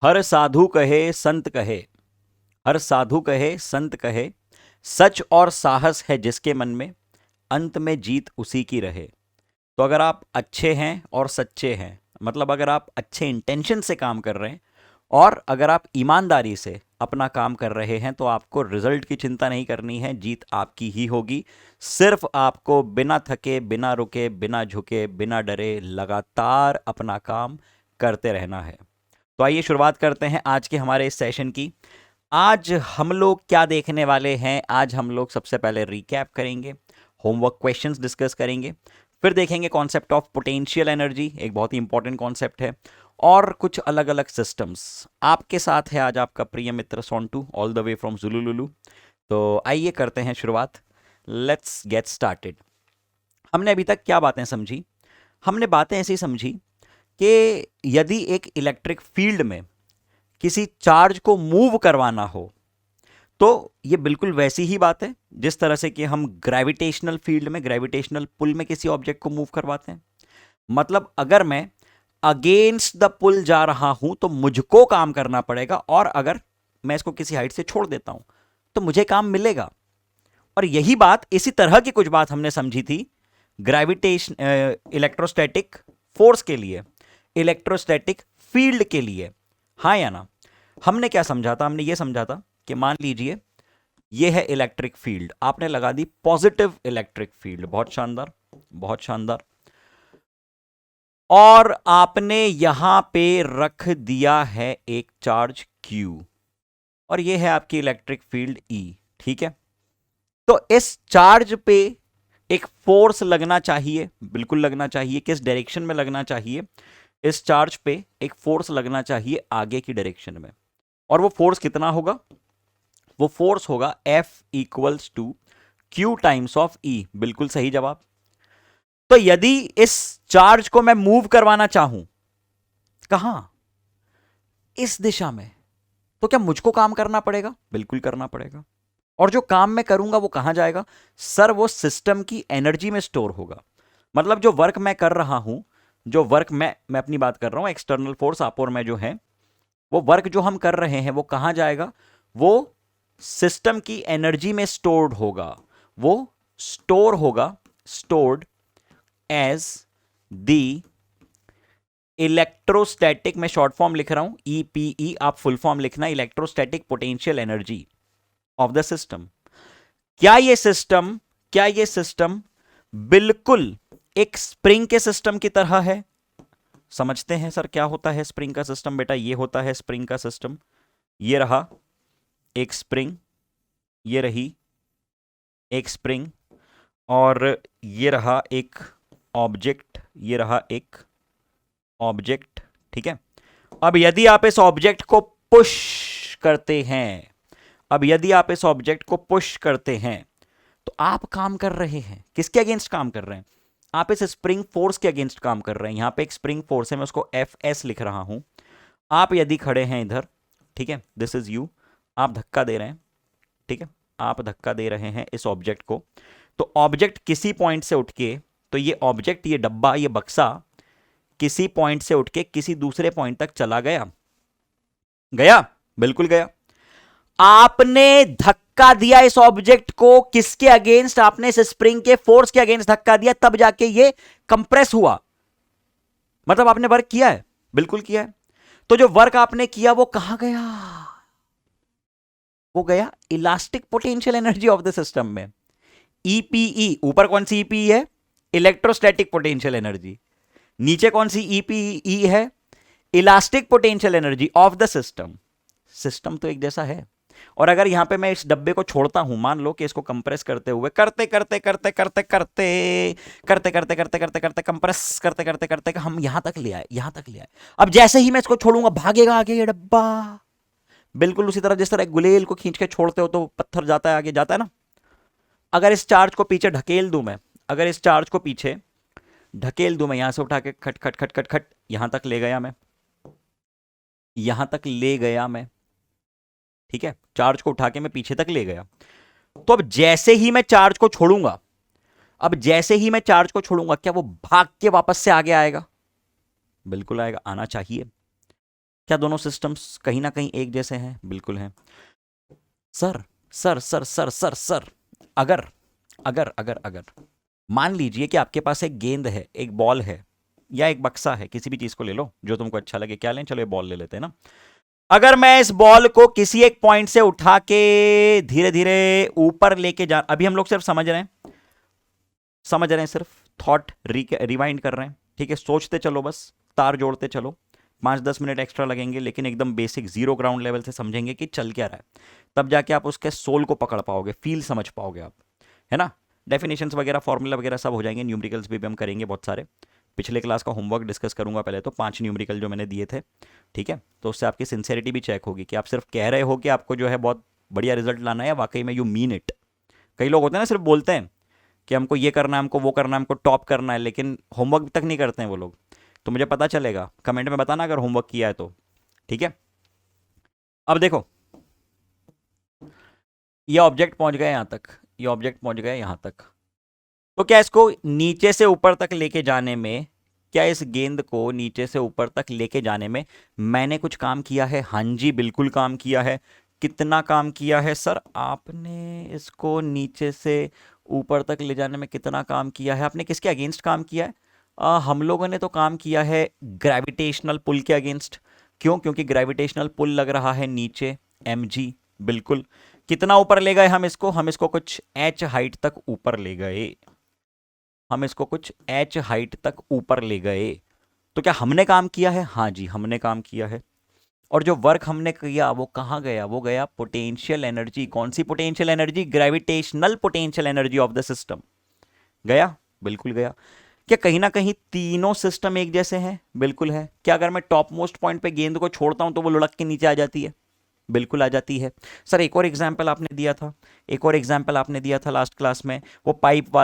हर साधु कहे संत कहे, हर साधु कहे संत कहे, सच और साहस है जिसके मन में, अंत में जीत उसी की रहे। तो अगर आप अच्छे हैं और सच्चे हैं, मतलब अगर आप अच्छे इंटेंशन से काम कर रहे हैं और अगर आप ईमानदारी से अपना काम कर रहे हैं, तो आपको रिजल्ट की चिंता नहीं करनी है, जीत आपकी ही होगी। सिर्फ आपको बिना थके, बिना रुके, बिना झुके, बिना डरे लगातार अपना काम करते रहना है। तो आइए शुरुआत करते हैं आज के हमारे इस सेशन की। आज हम लोग क्या देखने वाले हैं? आज हम लोग सबसे पहले रिकैप करेंगे, होमवर्क क्वेश्चंस डिस्कस करेंगे, फिर देखेंगे कॉन्सेप्ट ऑफ पोटेंशियल एनर्जी, एक बहुत ही इंपॉर्टेंट कॉन्सेप्ट है, और कुछ अलग अलग सिस्टम्स। आपके साथ है आज आपका प्रिय मित्र Sontu, all the way from जुलुलुलु। तो आइए करते हैं शुरुआत। Let's get started. हमने अभी तक क्या बातें समझी? हमने बातें ऐसी समझी कि यदि एक इलेक्ट्रिक फील्ड में किसी चार्ज को मूव करवाना हो, तो ये बिल्कुल वैसी ही बात है जिस तरह से कि हम ग्रेविटेशनल फील्ड में, ग्रेविटेशनल पुल में किसी ऑब्जेक्ट को मूव करवाते हैं। मतलब अगर मैं अगेंस्ट द पुल जा रहा हूं तो मुझको काम करना पड़ेगा, और अगर मैं इसको किसी हाइट से छोड़ देता हूं तो मुझे काम मिलेगा। और यही बात, इसी तरह की कुछ बात हमने समझी थी ग्रेविटेशन इलेक्ट्रोस्टैटिक फोर्स के लिए, इलेक्ट्रोस्टैटिक फील्ड के लिए। हाँ या ना? हमने क्या समझा था? हमने ये समझा था कि मान लीजिए ये है इलेक्ट्रिक फील्ड, आपने लगा दी पॉजिटिव इलेक्ट्रिक फील्ड, बहुत शानदार, बहुत शानदार, और आपने यहां पे रख दिया है एक चार्ज Q, और ये है आपकी इलेक्ट्रिक फील्ड E। ठीक है, तो इस चार्ज पे एक फोर्स लगना चाहिए, बिल्कुल लगना चाहिए। किस डायरेक्शन में लगना चाहिए? इस चार्ज पे एक फोर्स लगना चाहिए आगे की डायरेक्शन में। और वो फोर्स कितना होगा? वो फोर्स होगा F equals to Q times of E। बिल्कुल सही जवाब। तो यदि इस चार्ज को मैं मूव करवाना चाहूं, कहां? इस दिशा में, तो क्या मुझको काम करना पड़ेगा? बिल्कुल करना पड़ेगा। और जो काम मैं करूंगा वो कहां जाएगा? सर, वो सिस्टम की एनर्जी में स्टोर होगा। मतलब जो वर्क मैं कर रहा हूं, जो वर्क मैं अपनी बात कर रहा हूं, एक्सटर्नल फोर्स आप और मैं जो है, वो वर्क जो हम कर रहे हैं वो कहां जाएगा? वो सिस्टम की एनर्जी में स्टोर्ड होगा। वो स्टोर होगा, स्टोर्ड एज दी इलेक्ट्रोस्टैटिक, मैं शॉर्ट फॉर्म लिख रहा हूं ईपीई, आप फुल फॉर्म लिखना, electrostatic potential energy of the system. क्या ये सिस्टम बिल्कुल एक स्प्रिंग के सिस्टम की तरह है? समझते हैं सर क्या होता है स्प्रिंग का सिस्टम? बेटा ये होता है स्प्रिंग का सिस्टम। ये रहा एक स्प्रिंग, ये रही एक स्प्रिंग, और ये रहा एक ऑब्जेक्ट, ये रहा एक ऑब्जेक्ट। ठीक है, अब यदि आप इस ऑब्जेक्ट को पुश करते हैं, अब यदि आप इस ऑब्जेक्ट को पुश करते हैं, तो आप काम कर रहे हैं किसके अगेंस्ट काम कर रहे हैं? आप इस स्प्रिंग फोर्स के अगेंस्ट काम कर रहे हैं। यहां पे एक स्प्रिंग फोर्स है, मैं उसको Fs लिख रहा हूं। आप यदि खड़े हैं इधर, ठीक है, दिस इज यू, आप धक्का दे रहे हैं, ठीक है, आप धक्का दे रहे हैं इस ऑब्जेक्ट को, तो ऑब्जेक्ट किसी पॉइंट से उठ के, तो ये ऑब्जेक्ट, ये डब्बा, ये बक्सा किसी पॉइंट से उठ के किसी दूसरे पॉइंट तक चला गया। गया? बिल्कुल गया। आपने धक्का दिया इस ऑब्जेक्ट को, किसके अगेंस्ट? आपने इस स्प्रिंग के फोर्स के अगेंस्ट धक्का दिया, तब जाके ये कंप्रेस हुआ। मतलब आपने वर्क किया है, बिल्कुल किया है। तो जो वर्क आपने किया वो कहां गया? वो गया elastic potential energy of the system में, ईपीई। ऊपर कौन सी ईपीई है? Electrostatic potential energy. नीचे कौन सी ईपीई है? Elastic potential energy of the system. System तो एक जैसा है। और अगर यहां पे मैं इस डब्बे को छोड़ता हूं, मान लो कि इसको कंप्रेस करते हुए, करते करते करते करते करते करते करते करते करते करते कंप्रेस करते करते करते हम यहां तक ले आए, यहां तक ले आए। अब जैसे ही मैं इसको छोड़ूंगा, भागेगा आगे ये डब्बा, बिल्कुल उसी तरह जिस तरह गुलेल को खींच के छोड़ते हो तो पत्थर जाता है आगे, जाता है ना। अगर इस चार्ज को पीछे ढकेल दूं मैं, अगर इस चार्ज को पीछे ढकेल दूं मैं, यहां से उठा के खट खट खट खट खट यहां तक ले गया मैं, यहां तक ले गया मैं, ठीक है, चार्ज को उठा के मैं पीछे तक ले गया। तो अब जैसे ही मैं चार्ज को छोड़ूंगा, अब जैसे ही मैं चार्ज को छोड़ूंगा, क्या वो भाग के वापस से आगे आएगा? बिल्कुल आएगा, आना चाहिए। क्या दोनों सिस्टम्स कहीं ना कहीं एक जैसे हैं? बिल्कुल हैं। Sir sir sir sir sir sir अगर अगर अगर अगर मान लीजिए कि आपके पास एक गेंद है, एक बॉल है, या एक बक्सा है, किसी भी चीज को ले लो जो तुमको अच्छा लगे। क्या लें? चलो ये बॉल ले लेते हैं ना। अगर मैं इस बॉल को किसी एक पॉइंट से उठा के धीरे धीरे ऊपर लेके जा, अभी हम लोग सिर्फ समझ रहे हैं, सिर्फ थॉट रिवाइंड कर रहे हैं, ठीक है? सोचते चलो, बस तार जोड़ते चलो। 5-10 मिनट एक्स्ट्रा लगेंगे, लेकिन एकदम बेसिक जीरो ग्राउंड लेवल से समझेंगे कि चल क्या रहा है। तब जाके आप उसके सोल को पकड़ पाओगे, फील समझ पाओगे आप, है ना? डेफिनेशंस वगैरह, फॉर्मूला वगैरह सब हो जाएंगे। न्यूमेरिकल्स भी हम करेंगे बहुत सारे। पिछले क्लास का होमवर्क डिस्कस करूंगा पहले तो, 5 न्यूमेरिकल जो मैंने दिए थे, ठीक है? तो उससे आपकी सिंसेरिटी भी चेक होगी कि आप सिर्फ कह रहे हो कि आपको जो है बहुत बढ़िया रिजल्ट लाना है, या वाकई में यू मीन इट। कई लोग होते हैं ना, सिर्फ बोलते हैं कि हमको ये करना है, हमको वो करना है, हमको टॉप करना है, लेकिन होमवर्क तक नहीं करते हैं वो लोग। तो मुझे पता चलेगा, कमेंट में बताना अगर होमवर्क किया है तो, ठीक है? अब देखो, ये ऑब्जेक्ट पहुंच गए यहां तक, ये ऑब्जेक्ट पहुंच गए यहां तक। तो क्या इसको नीचे से ऊपर तक लेके जाने में, क्या इस गेंद को नीचे से ऊपर तक लेके जाने में मैंने कुछ काम किया है? हाँ जी, बिल्कुल काम किया है। कितना काम किया है सर? आपने इसको नीचे से ऊपर तक ले जाने में कितना काम किया है? आपने किसके अगेंस्ट काम किया है? हम लोगों ने तो काम किया है ग्रेविटेशनल पुल के अगेंस्ट। क्यों? क्योंकि ग्रेविटेशनल पुल लग रहा है नीचे, mg। बिल्कुल। कितना ऊपर ले गए हम इसको? हम इसको कुछ h हाइट तक ऊपर ले गए। हम इसको कुछ h हाइट तक ऊपर ले गए। तो क्या हमने काम किया है? हाँ जी, हमने काम किया है। और जो वर्क हमने किया वो कहाँ गया? वो गया पोटेंशियल एनर्जी। कौन सी potential energy? Gravitational potential energy of the system. गया? बिल्कुल गया। क्या कहीं ना कहीं तीनों सिस्टम एक जैसे हैं? बिल्कुल है। क्या अगर मैं टॉप मोस्ट पॉइंट पे गेंद को छोड़ता हूं तो वो लुढ़क के नीचे आ जाती है? बिल्कुल आ जाती है। सर एक और एग्जाम्पल आपने दिया था, एक और एग्जाम्पल आपने दिया था लास्ट क्लास में, वो पाइप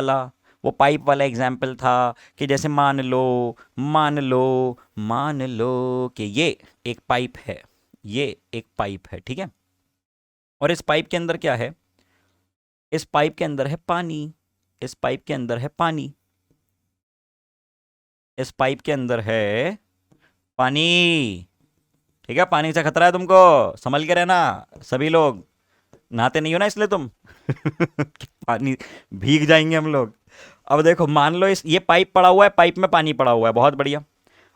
वाला एग्जाम्पल था कि जैसे मान लो कि ये एक पाइप है, ये एक पाइप है, ठीक है? और इस पाइप के अंदर क्या है? इस पाइप के अंदर है पानी। इस पाइप के अंदर है पानी। इस पाइप के अंदर है पानी, ठीक है? पानी से खतरा है तुमको, संभल के रहना। सभी लोग नहाते नहीं हो ना, इसलिए तुम पानी भीग जाएंगे हम लोग। अब देखो, मान लो इस ये पाइप पड़ा हुआ है, पाइप में पानी पड़ा हुआ है, बहुत बढ़िया।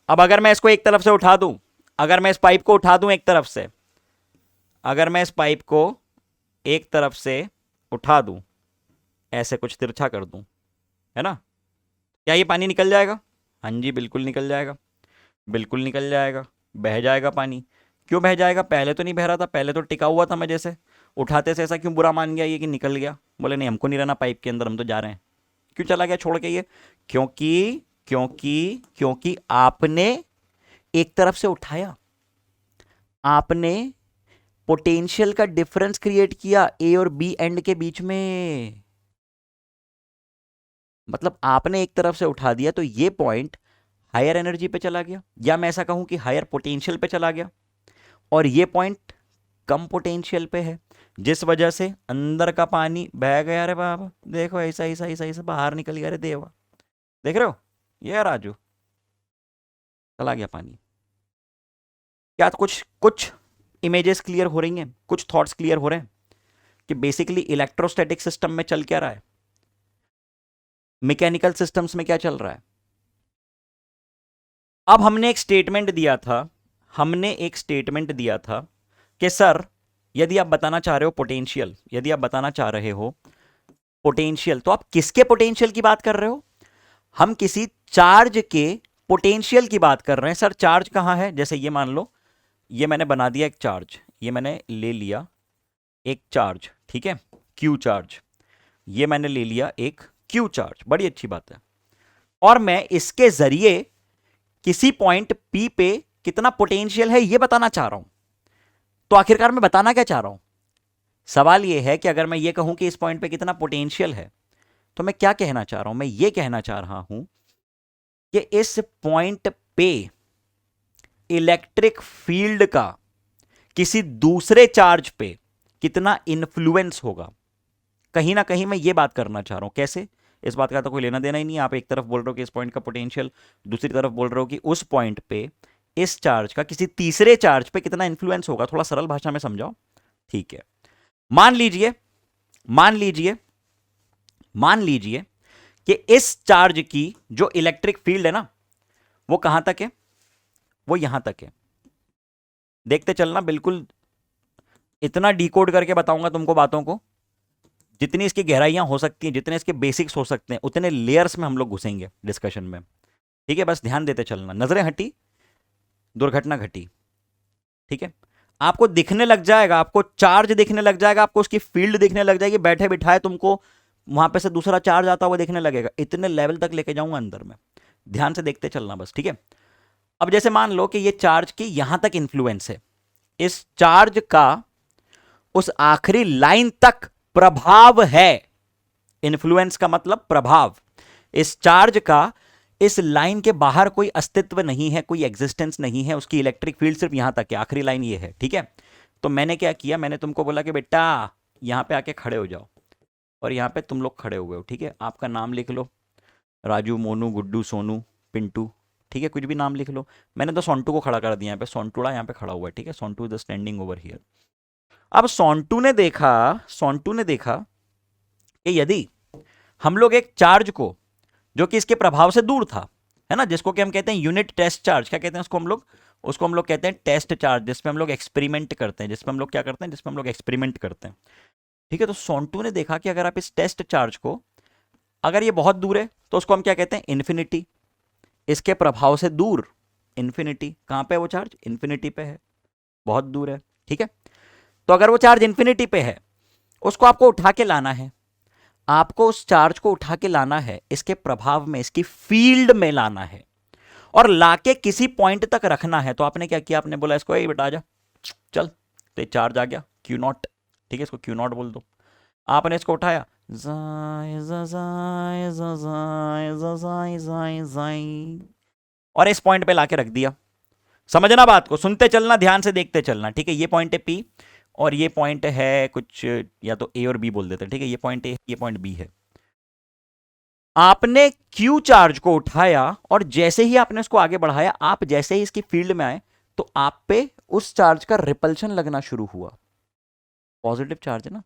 अब अगर मैं इसको एक तरफ से उठा दूं, अगर मैं इस पाइप को उठा दूं एक तरफ से, अगर मैं इस पाइप को एक तरफ से उठा दूं, ऐसे कुछ तिरछा कर दूं, है ना? क्या ये पानी निकल जाएगा? हाँ जी, बिल्कुल निकल जाएगा, बिल्कुल निकल जाएगा, बह जाएगा पानी। क्यों बह जाएगा? पहले तो नहीं बह रहा था, पहले तो टिका हुआ था। मैं जैसे उठाते से ऐसा क्यों बुरा मान गया ये कि निकल गया? बोले नहीं, हमको नहीं रहना पाइप के अंदर, हम तो जा रहे हैं। क्यों चला गया छोड़ के ये? क्योंकि क्योंकि आपने एक तरफ से उठाया, आपने पोटेंशियल का डिफरेंस क्रिएट किया ए और बी एंड के बीच में। मतलब आपने एक तरफ से उठा दिया तो ये पॉइंट हायर एनर्जी पे चला गया, या मैं ऐसा कहूं कि हायर पोटेंशियल पे चला गया, और ये पॉइंट कम पोटेंशियल पे है, जिस वजह से अंदर का पानी बह गया। अरे बाबा देखो, ऐसा ऐसा ऐसा ऐसा बाहर निकल गया। अरे देवा, देख रहे हो? ये है राजू, चला गया पानी। क्या कुछ कुछ इमेजेस क्लियर हो रही हैं? कुछ थॉट्स क्लियर हो रहे हैं कि बेसिकली इलेक्ट्रोस्टैटिक सिस्टम में चल क्या रहा है, मैकेनिकल सिस्टम्स में क्या चल रहा है? अब हमने एक स्टेटमेंट दिया था, हमने एक स्टेटमेंट दिया था कि सर यदि आप बताना चाह रहे हो पोटेंशियल, यदि आप बताना चाह रहे हो पोटेंशियल, तो आप किसके पोटेंशियल की बात कर रहे हो? हम किसी चार्ज के पोटेंशियल की बात कर रहे हैं। सर चार्ज कहां है? जैसे ये मान लो, ये मैंने बना दिया एक चार्ज, ये मैंने ले लिया एक चार्ज, ठीक है? क्यू चार्ज, ये मैंने ले लिया एक क्यू चार्ज, बड़ी अच्छी बात है। और मैं इसके जरिए किसी पॉइंट पी पे कितना पोटेंशियल है ये बताना चाह रहा हूं। तो आखिरकार मैं बताना क्या चाह रहा हूं? सवाल यह है कि अगर मैं ये कहूं कि इस पॉइंट पे कितना पोटेंशियल है, तो मैं क्या कहना चाह रहा हूं? मैं ये कहना चाह रहा हूं कि इस पॉइंट पे इलेक्ट्रिक फील्ड का किसी दूसरे चार्ज पे कितना इन्फ्लुएंस होगा। कहीं ना कहीं मैं ये बात करना चाह रहा हूं। कैसे? इस बात का तो कोई लेना देना ही नहीं। आप एक तरफ बोल रहे हो कि इस पॉइंट का पोटेंशियल, दूसरी तरफ बोल रहे हो कि उस पॉइंट पे इस चार्ज का किसी तीसरे चार्ज पे कितना इंफ्लुएंस होगा, थोड़ा सरल भाषा में समझाओ। ठीक है, मान लीजिए मान लीजिए मान लीजिए कि इस चार्ज की जो इलेक्ट्रिक फील्ड है ना, वो कहां तक है, वो यहां तक है। देखते चलना, बिल्कुल इतना डिकोड करके बताऊंगा तुमको बातों को, जितनी इसकी गहराइयां हो सकती हैं, जितने इसके बेसिक्स हो सकते हैं, उतने लेयर्स में हम लोग घुसेंगे डिस्कशन में। ठीक है, बस ध्यान देते चलना। नजरें हटी, दुर्घटना घटी। ठीक है, आपको दिखने लग जाएगा, आपको चार्ज दिखने लग जाएगा, आपको उसकी फील्ड दिखने लग जाएगी, बैठे बिठाए तुमको वहां पे से दूसरा चार्ज आता हुआ दिखने लगेगा। इतने लेवल तक लेके जाऊंगा अंदर में, ध्यान से देखते चलना बस। ठीक है, अब जैसे मान लो कि ये चार्ज की यहां तक इंफ्लुएंस है, इस चार्ज का उस आखिरी लाइन तक प्रभाव है। इन्फ्लुएंस का मतलब प्रभाव। इस चार्ज का इस लाइन के बाहर कोई अस्तित्व नहीं है, कोई एग्जिस्टेंस नहीं है, उसकी इलेक्ट्रिक फील्ड सिर्फ यहां तक है, आखिरी लाइन ये है। ठीक है, तो मैंने क्या किया, मैंने तुमको बोला कि बेटा यहां पे आके खड़े हो जाओ, और यहां पे तुम लोग खड़े हुए हो। ठीक है, आपका नाम लिख लो, राजू, मोनू, गुड्डू, सोनू, पिंटू। ठीक है, कुछ भी नाम लिख लो। मैंने तो सोंटू को खड़ा कर दिया यहाँ पे, सोंटूड़ा यहाँ पे खड़ा हुआ है। ठीक है, Sontu is standing over here. अब सोंटू ने देखा कि यदि हम लोग एक चार्ज को, जो कि इसके प्रभाव से दूर था, है ना, जिसको कि हम कहते हैं यूनिट टेस्ट चार्ज, क्या कहते हैं उसको हम लोग कहते हैं टेस्ट चार्ज, जिसमें हम लोग एक्सपेरिमेंट करते हैं, जिसमें हम लोग क्या करते हैं, जिसमें हम लोग एक्सपेरिमेंट करते हैं। ठीक है, तो सोंटू ने देखा कि अगर आप इस टेस्ट चार्ज को, अगर ये बहुत दूर है तो उसको हम क्या कहते हैं, इन्फिनिटी। इसके प्रभाव से दूर, इन्फिनिटी। कहां पे है वो चार्ज, इन्फिनिटी पे है, बहुत दूर है। ठीक है, तो अगर वो चार्ज इन्फिनिटी पे है, उसको आपको उठा के लाना है, आपको उस चार्ज को उठा के लाना है, इसके प्रभाव में, इसकी फील्ड में लाना है, और लाके किसी पॉइंट तक रखना है। तो आपने क्या किया, आपने बोला इसको ये बेटा आजा, चल, तो चार्ज आ गया क्यू नॉट। ठीक है, इसको क्यू नॉट बोल दो। आपने इसको उठाया, और इस पॉइंट पे लाके रख दिया। समझना बात को, सुनते चलना, ध्यान से देखते चलना। ठीक है, ये पॉइंट है पी, और ये पॉइंट है कुछ, या तो ए और बी बोल देते हैं। ठीक है, ये पॉइंट ए, ये पॉइंट बी है। आपने क्यू चार्ज को उठाया, और जैसे ही आपने उसको आगे बढ़ाया, आप जैसे ही इसकी फील्ड में आए, तो आप पे उस चार्ज का रिपल्शन लगना शुरू हुआ। पॉजिटिव चार्ज है ना,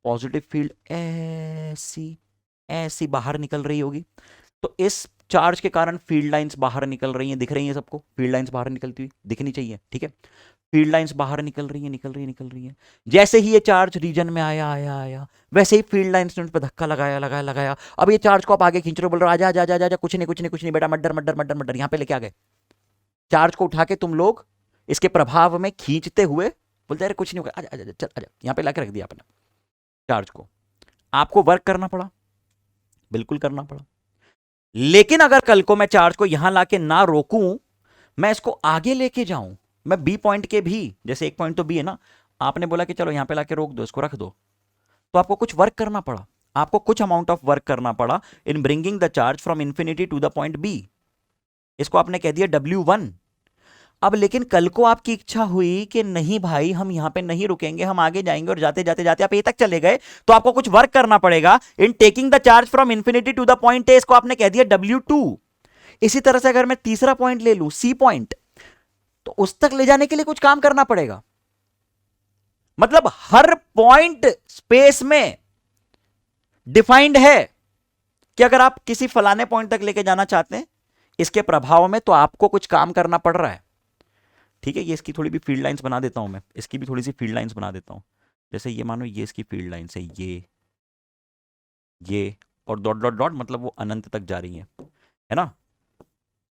पॉजिटिव फील्ड ऐसी ऐसी बाहर निकल रही होगी। तो इस चार्ज के कारण फील्ड लाइंस बाहर निकल रही हैं, दिख रही हैं सबको, फील्ड लाइंस बाहर निकलती हुई दिखनी चाहिए। ठीक है, फील्ड लाइंस बाहर निकल रही हैं। जैसे ही ये चार्ज रीजन में आया, वैसे ही फील्ड लाइंस ने उस पर धक्का लगाया। अब ये चार्ज को आप आगे खींच रहे हो, बोल रहे हो आजा आजा आजा, कुछ नहीं बेटा, मड्डर यहां पे लेके आ गए। चार्ज को उठा के तुम लोग इसके प्रभाव में खींचते हुए बोलते अरे कुछ नहीं होगा, आजा चल आजा, यहां पे लाके रख दिया आपने चार्ज को। आपको वर्क करना पड़ा, बिल्कुल करना पड़ा। लेकिन अगर कल को मैं चार्ज को यहां लाके ना रोकूं, मैं इसको आगे लेके जाऊं, मैं बी पॉइंट के भी, जैसे एक पॉइंट तो बी है ना, आपने बोला कि चलो यहां पे लाके रोक दो, इसको रख दो, तो आपको कुछ वर्क करना पड़ा, आपको कुछ अमाउंट ऑफ वर्क करना पड़ा in bringing the charge from infinity to the point B. इसको आपने कह दिया W1। अब लेकिन कल को आपकी इच्छा हुई कि नहीं भाई, हम यहां पे नहीं रुकेंगे, हम आगे जाएंगे, और जाते जाते जाते आप ए तक चले गए, तो आपको कुछ वर्क करना पड़ेगा in taking the charge from infinity to the point A. इसको आपने कह दिया W2। इसी तरह से अगर मैं तीसरा पॉइंट ले लूं, सी पॉइंट, तो उस तक ले जाने के लिए कुछ काम करना पड़ेगा। मतलब हर पॉइंट स्पेस में डिफाइंड है कि अगर आप किसी फलाने पॉइंट तक लेके जाना चाहते हैं इसके प्रभाव में, तो आपको कुछ काम करना पड़ रहा है। ठीक है, ये इसकी थोड़ी भी फील्ड लाइंस बना देता हूं मैं, इसकी भी थोड़ी सी फील्ड लाइंस बना देता हूं। जैसे ये मानो ये इसकी फील्ड लाइंस है, ये और डॉट डॉट डॉट, मतलब वो अनंत तक जा रही है ना।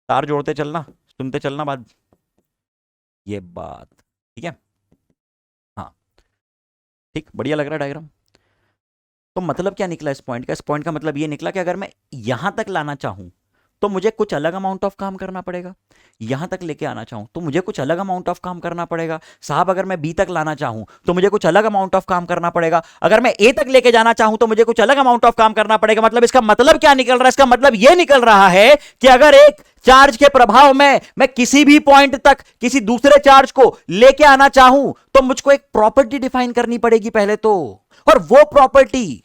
तार जोड़ते चलना, सुनते चलना बात, ये बात ठीक है। हाँ ठीक, बढ़िया लग रहा है डायग्राम। तो मतलब क्या निकला इस पॉइंट का, इस पॉइंट का मतलब ये निकला कि अगर मैं यहां तक लाना चाहूं तो मुझे कुछ अलग अमाउंट ऑफ काम करना पड़ेगा, यहां तक लेके आना चाहूं तो मुझे कुछ अलग अमाउंट ऑफ काम करना पड़ेगा। साहब अगर मैं बी तक लाना चाहूं तो मुझे कुछ अलग अमाउंट ऑफ काम करना पड़ेगा, अगर मैं ए तक लेके जाना चाहूं तो मुझे कुछ अलग अमाउंट ऑफ काम करना पड़ेगा। मतलब इसका मतलब क्या निकल रहा है, इसका मतलब यह निकल रहा है कि अगर एक चार्ज के प्रभाव में मैं किसी भी पॉइंट तक किसी दूसरे चार्ज को लेके आना चाहूं तो मुझको एक प्रॉपर्टी डिफाइन करनी पड़ेगी पहले तो, और वो प्रॉपर्टी,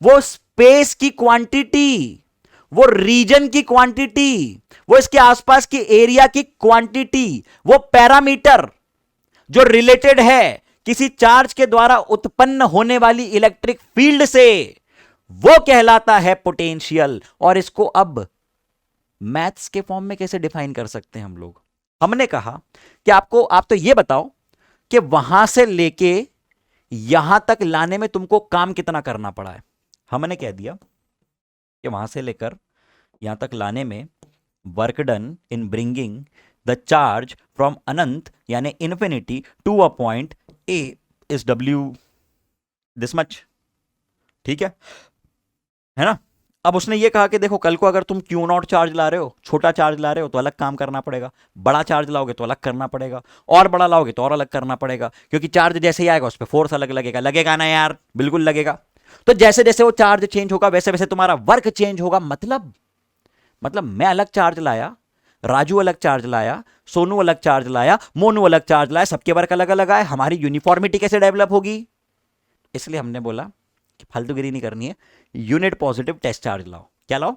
वो स्पेस की क्वांटिटी, वो रीजन की क्वांटिटी, वो इसके आसपास की एरिया की क्वांटिटी, वो पैरामीटर जो रिलेटेड है किसी चार्ज के द्वारा उत्पन्न होने वाली इलेक्ट्रिक फील्ड से, वो कहलाता है पोटेंशियल। और इसको अब मैथ्स के फॉर्म में कैसे डिफाइन कर सकते हैं हम लोग? हमने कहा कि आप तो ये बताओ कि वहां से लेके यहां तक लाने में तुमको काम कितना करना पड़ा है। हमने कह दिया कि वहां से लेकर यहां तक लाने में work done in bringing the charge from अनंत यानी infinity to a point A is W this much. ठीक है ना? अब उसने ये कहा कि देखो कल को अगर तुम क्यू नॉट चार्ज ला रहे हो, छोटा चार्ज ला रहे हो तो अलग काम करना पड़ेगा, बड़ा चार्ज लाओगे तो अलग करना पड़ेगा, और बड़ा लाओगे तो और अलग करना पड़ेगा, क्योंकि चार्ज जैसे ही आएगा उस पर फोर्स अलग लगेगा। लगेगा ना यार? बिल्कुल लगेगा। तो जैसे जैसे वो चार्ज चेंज होगा वैसे वैसे तुम्हारा वर्क चेंज होगा। मतलब मैं अलग चार्ज लाया, राजू अलग चार्ज लाया, सोनू अलग चार्ज लाया, मोनू अलग चार्ज लाया, सबके वर्क अलग अलग आए, हमारी यूनिफॉर्मिटी कैसे डेवलप होगी? इसलिए हमने बोला कि फालतूगिरी नहीं करनी है, यूनिट पॉजिटिव टेस्ट चार्ज लाओ। क्या लाओ?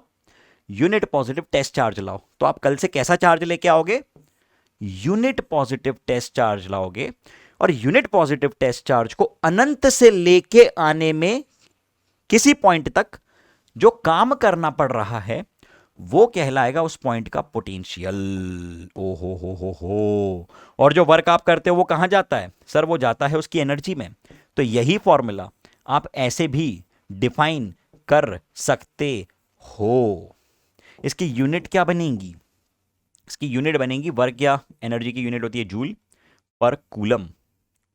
यूनिट पॉजिटिव टेस्ट चार्ज लाओ। तो आप कल से कैसा चार्ज लेके आओगे? यूनिट पॉजिटिव टेस्ट चार्ज लाओगे। और यूनिट पॉजिटिव टेस्ट चार्ज को अनंत से लेके आने में किसी पॉइंट तक जो काम करना पड़ रहा है वो कहलाएगा उस पॉइंट का पोटेंशियल। ओ हो। और जो वर्क आप करते हो वो कहां जाता है? सर वो जाता है उसकी एनर्जी में। तो यही फॉर्मूला आप ऐसे भी डिफाइन कर सकते हो। इसकी यूनिट क्या बनेगी? इसकी यूनिट बनेगी, वर्क या एनर्जी की यूनिट होती है जूल पर कूलम।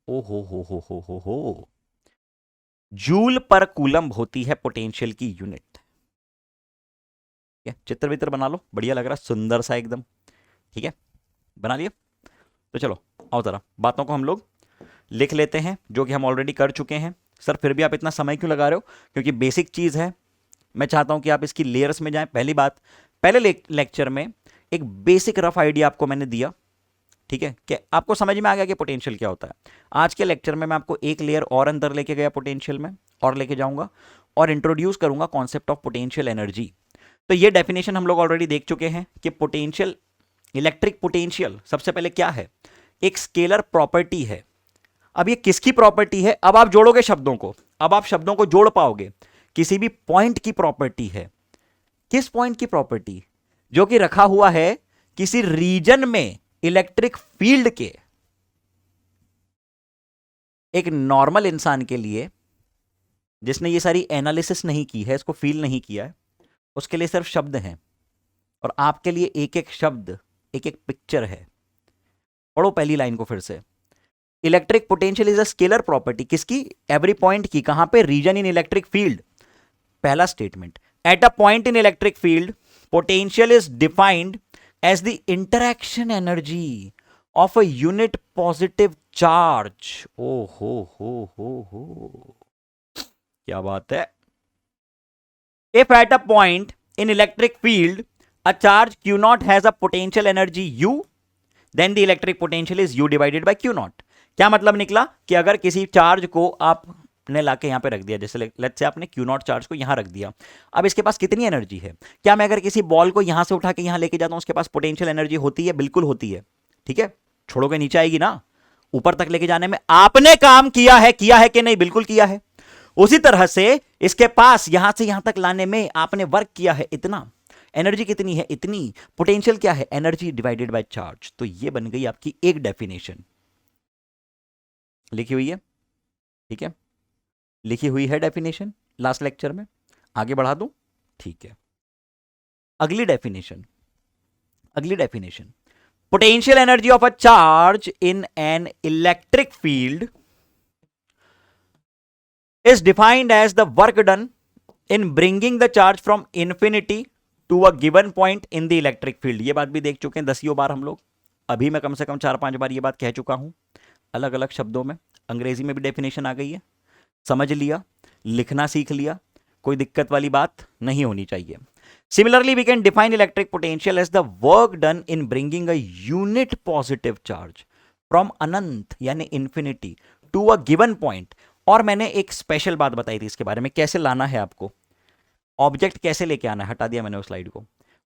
ओ हो। जूल पर कूलम होती है पोटेंशियल की यूनिट। चित्र वित्र बना लो, बढ़िया लग रहा है, सुंदर सा एकदम। ठीक है, बना लिया? तो चलो आओ जरा बातों को हम लोग लिख लेते हैं, जो कि हम ऑलरेडी कर चुके हैं। सर फिर भी आप इतना समय क्यों लगा रहे हो? क्योंकि बेसिक चीज है, मैं चाहता हूं कि आप इसकी लेयर्स में जाएं। पहली बात, पहले लेक्चर में एक बेसिक रफ आइडिया आपको मैंने दिया, ठीक है, कि आपको समझ में आ गया कि पोटेंशियल क्या होता है। आज के लेक्चर में मैं आपको एक लेयर और अंदर लेके गया पोटेंशियल में, और लेके जाऊंगा और इंट्रोड्यूस करूंगा कॉन्सेप्ट ऑफ पोटेंशियल एनर्जी। तो ये डेफिनेशन हम लोग ऑलरेडी देख चुके हैं कि पोटेंशियल, इलेक्ट्रिक पोटेंशियल सबसे पहले क्या है? एक स्केलर प्रॉपर्टी है। अब ये किसकी प्रॉपर्टी है? अब आप जोड़ोगे शब्दों को, अब आप शब्दों को जोड़ पाओगे। किसी भी पॉइंट की प्रॉपर्टी है। किस पॉइंट की प्रॉपर्टी? जो कि रखा हुआ है किसी रीजन में इलेक्ट्रिक फील्ड के। एक नॉर्मल इंसान के लिए, जिसने ये सारी एनालिसिस नहीं की है, इसको फील नहीं किया है, उसके लिए सिर्फ शब्द हैं, और आपके लिए एक एक शब्द, एक एक पिक्चर है। पढ़ो पहली लाइन को फिर से। Electric potential is a scalar property. किसकी? एवरी पॉइंट की। कहां पे? Region in electric field. पहला statement, at a point in electric field potential is defined as the interaction energy of a unit positive charge. ओ हो, क्या बात है। If at a point in electric field a charge Q naught has a potential energy U, then the electric potential is U divided by Q naught। क्या मतलब निकला? कि अगर किसी चार्ज को आपने लाके यहां पे रख दिया, जैसे लेट्स से आपने Q naught चार्ज को यहां रख दिया, अब इसके पास कितनी एनर्जी है? क्या मैं अगर किसी बॉल को यहां से उठा के यहां लेके जाता हूं, उसके पास पोटेंशियल एनर्जी होती है? बिल्कुल होती है। ठीक है, छोड़ोगे नीचे आएगी ना। ऊपर तक लेके जाने में आपने काम किया है कि नहीं? बिल्कुल किया है। उसी तरह से इसके पास यहां से यहां तक लाने में आपने वर्क किया है, इतना। एनर्जी कितनी है? इतनी। पोटेंशियल क्या है? Energy divided by charge. तो ये बन गई आपकी एक डेफिनेशन, लिखी हुई है। ठीक है, लिखी हुई है डेफिनेशन लास्ट लेक्चर में। आगे बढ़ा दूं? ठीक है, अगली definition. Potential energy of a charge in an electric field is defined as the work done in bringing the charge from infinity to a given point in the electric field। ये बात भी देख चुके हैं 10 बार हम लोग। अभी मैं कम से कम 4-5 बार ये बात कह चुका हूं, अलग अलग शब्दों में। अंग्रेजी में भी डेफिनेशन आ गई है, समझ लिया, लिखना सीख लिया, कोई दिक्कत वाली बात नहीं होनी चाहिए। Similarly, we can define electric potential as the work done in bringing a unit positive charge from अनंत यानी infinity to a given point। और मैंने एक स्पेशल बात बताई थी इसके बारे में, कैसे लाना है आपको, ऑब्जेक्ट कैसे लेके आना है। हटा दिया मैंने उस स्लाइड को।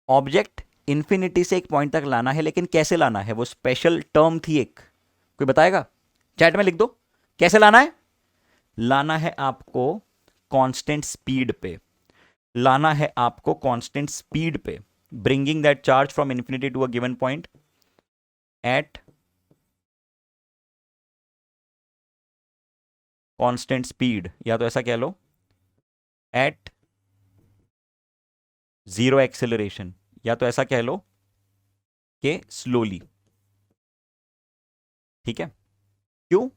ऑब्जेक्ट इन्फिनिटी से एक पॉइंट तक लाना है, लेकिन कैसे लाना है, वो स्पेशल टर्म थी एक, कोई बताएगा? चैट में लिख दो, कैसे लाना है? लाना है आपको कांस्टेंट स्पीड पे, लाना है आपको कांस्टेंट स्पीड पे, bringing that charge from infinity to a given point at constant speed, या तो ऐसा कह लो एट जीरो एक्सेलरेशन, या तो ऐसा कह लो कि स्लोली। ठीक है, क्यों?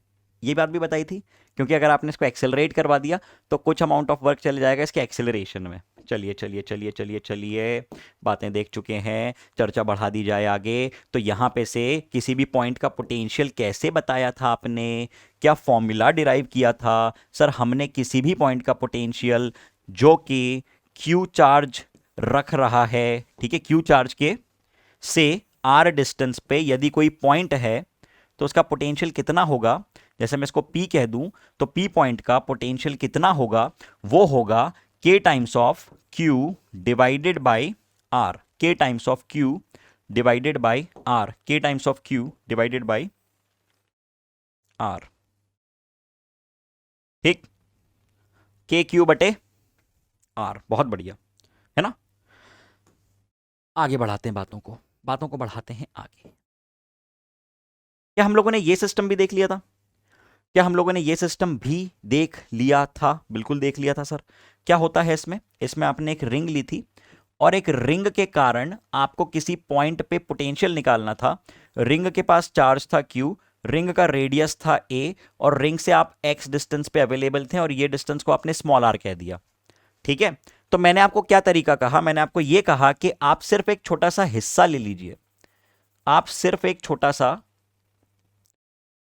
ये बात भी बताई थी, क्योंकि अगर आपने इसको एक्सेलरेट करवा दिया तो कुछ अमाउंट ऑफ वर्क चले जाएगा इसके एक्सेलरेशन में। चलिए चलिए चलिए चलिए चलिए, बातें देख चुके हैं, चर्चा बढ़ा दी जाए आगे। तो यहां पे से किसी भी पॉइंट का पोटेंशियल कैसे बताया था आपने, क्या फॉर्मूला डिराइव किया था? सर हमने किसी भी पॉइंट का पोटेंशियल जो कि क्यू चार्ज रख रहा है, ठीक है, क्यू चार्ज के से आर डिस्टेंस पे यदि कोई पॉइंट है तो उसका पोटेंशियल कितना होगा, जैसे मैं इसको P कह दूं तो P पॉइंट का पोटेंशियल कितना होगा, वो होगा K times of Q divided by R, K times of Q divided by R, K times of Q divided by R। ठीक, KQ बटे R, बहुत बढ़िया है ना। आगे बढ़ाते हैं बातों को बढ़ाते हैं आगे। क्या हम लोगों ने ये सिस्टम भी देख लिया था? क्या हम लोगों ने ये सिस्टम भी देख लिया था? बिल्कुल देख लिया था सर। क्या होता है इसमें? इसमें आपने एक रिंग ली थी और एक रिंग के कारण आपको किसी पॉइंट पे पोटेंशियल निकालना था। रिंग के पास चार्ज था Q, रिंग का रेडियस था A, और रिंग से आप x डिस्टेंस पे अवेलेबल थे और ये डिस्टेंस को आपने स्मॉल r कह दिया। ठीक है, तो मैंने आपको क्या तरीका कहा? मैंने आपको यह कहा कि आप सिर्फ एक छोटा सा हिस्सा ले लीजिए, आप सिर्फ एक छोटा सा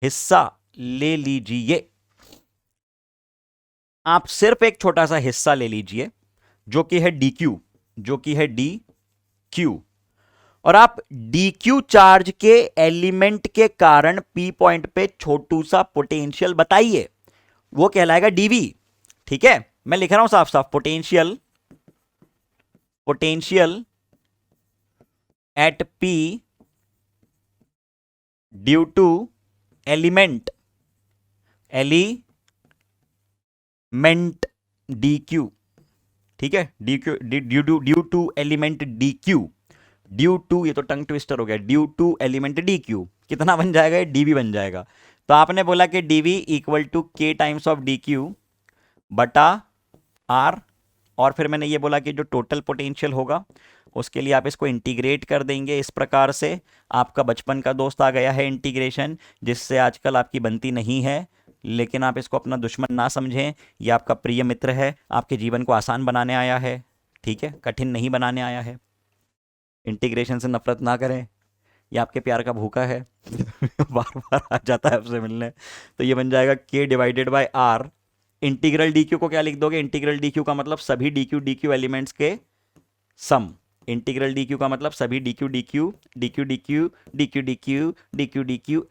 हिस्सा ले लीजिए, आप सिर्फ एक छोटा सा हिस्सा ले लीजिए जो कि है dq, जो कि है dq, और आप dq चार्ज के एलिमेंट के कारण p पॉइंट पे छोटू सा पोटेंशियल बताइए, वो कहलाएगा dv। ठीक है, मैं लिख रहा हूं साफ साफ, potential at p due to element dq। ठीक है, due to element dq, due to, ये तो टंग ट्विस्टर हो गया, ड्यू टू एलिमेंट dq कितना बन जाएगा? dv बन जाएगा। तो आपने बोला कि dv equal to k times of dq बटा r, और फिर मैंने ये बोला कि जो टोटल पोटेंशियल होगा उसके लिए आप इसको इंटीग्रेट कर देंगे इस प्रकार से। आपका बचपन का दोस्त आ गया है इंटीग्रेशन, जिससे आजकल आपकी बनती नहीं है, लेकिन आप इसको अपना दुश्मन ना समझें, ये आपका प्रिय मित्र है, आपके जीवन को आसान बनाने आया है। ठीक है, कठिन नहीं बनाने आया है। इंटीग्रेशन से नफरत ना करें, ये आपके प्यार का भूखा है बार बार आ जाता है आपसे मिलने। तो ये बन जाएगा k divided by r। Integral dq को क्या लिख दोगे? इंटीग्रल dq का मतलब सभी dq एलिमेंट्स के सम। इंटीग्रल dq का मतलब सभी dq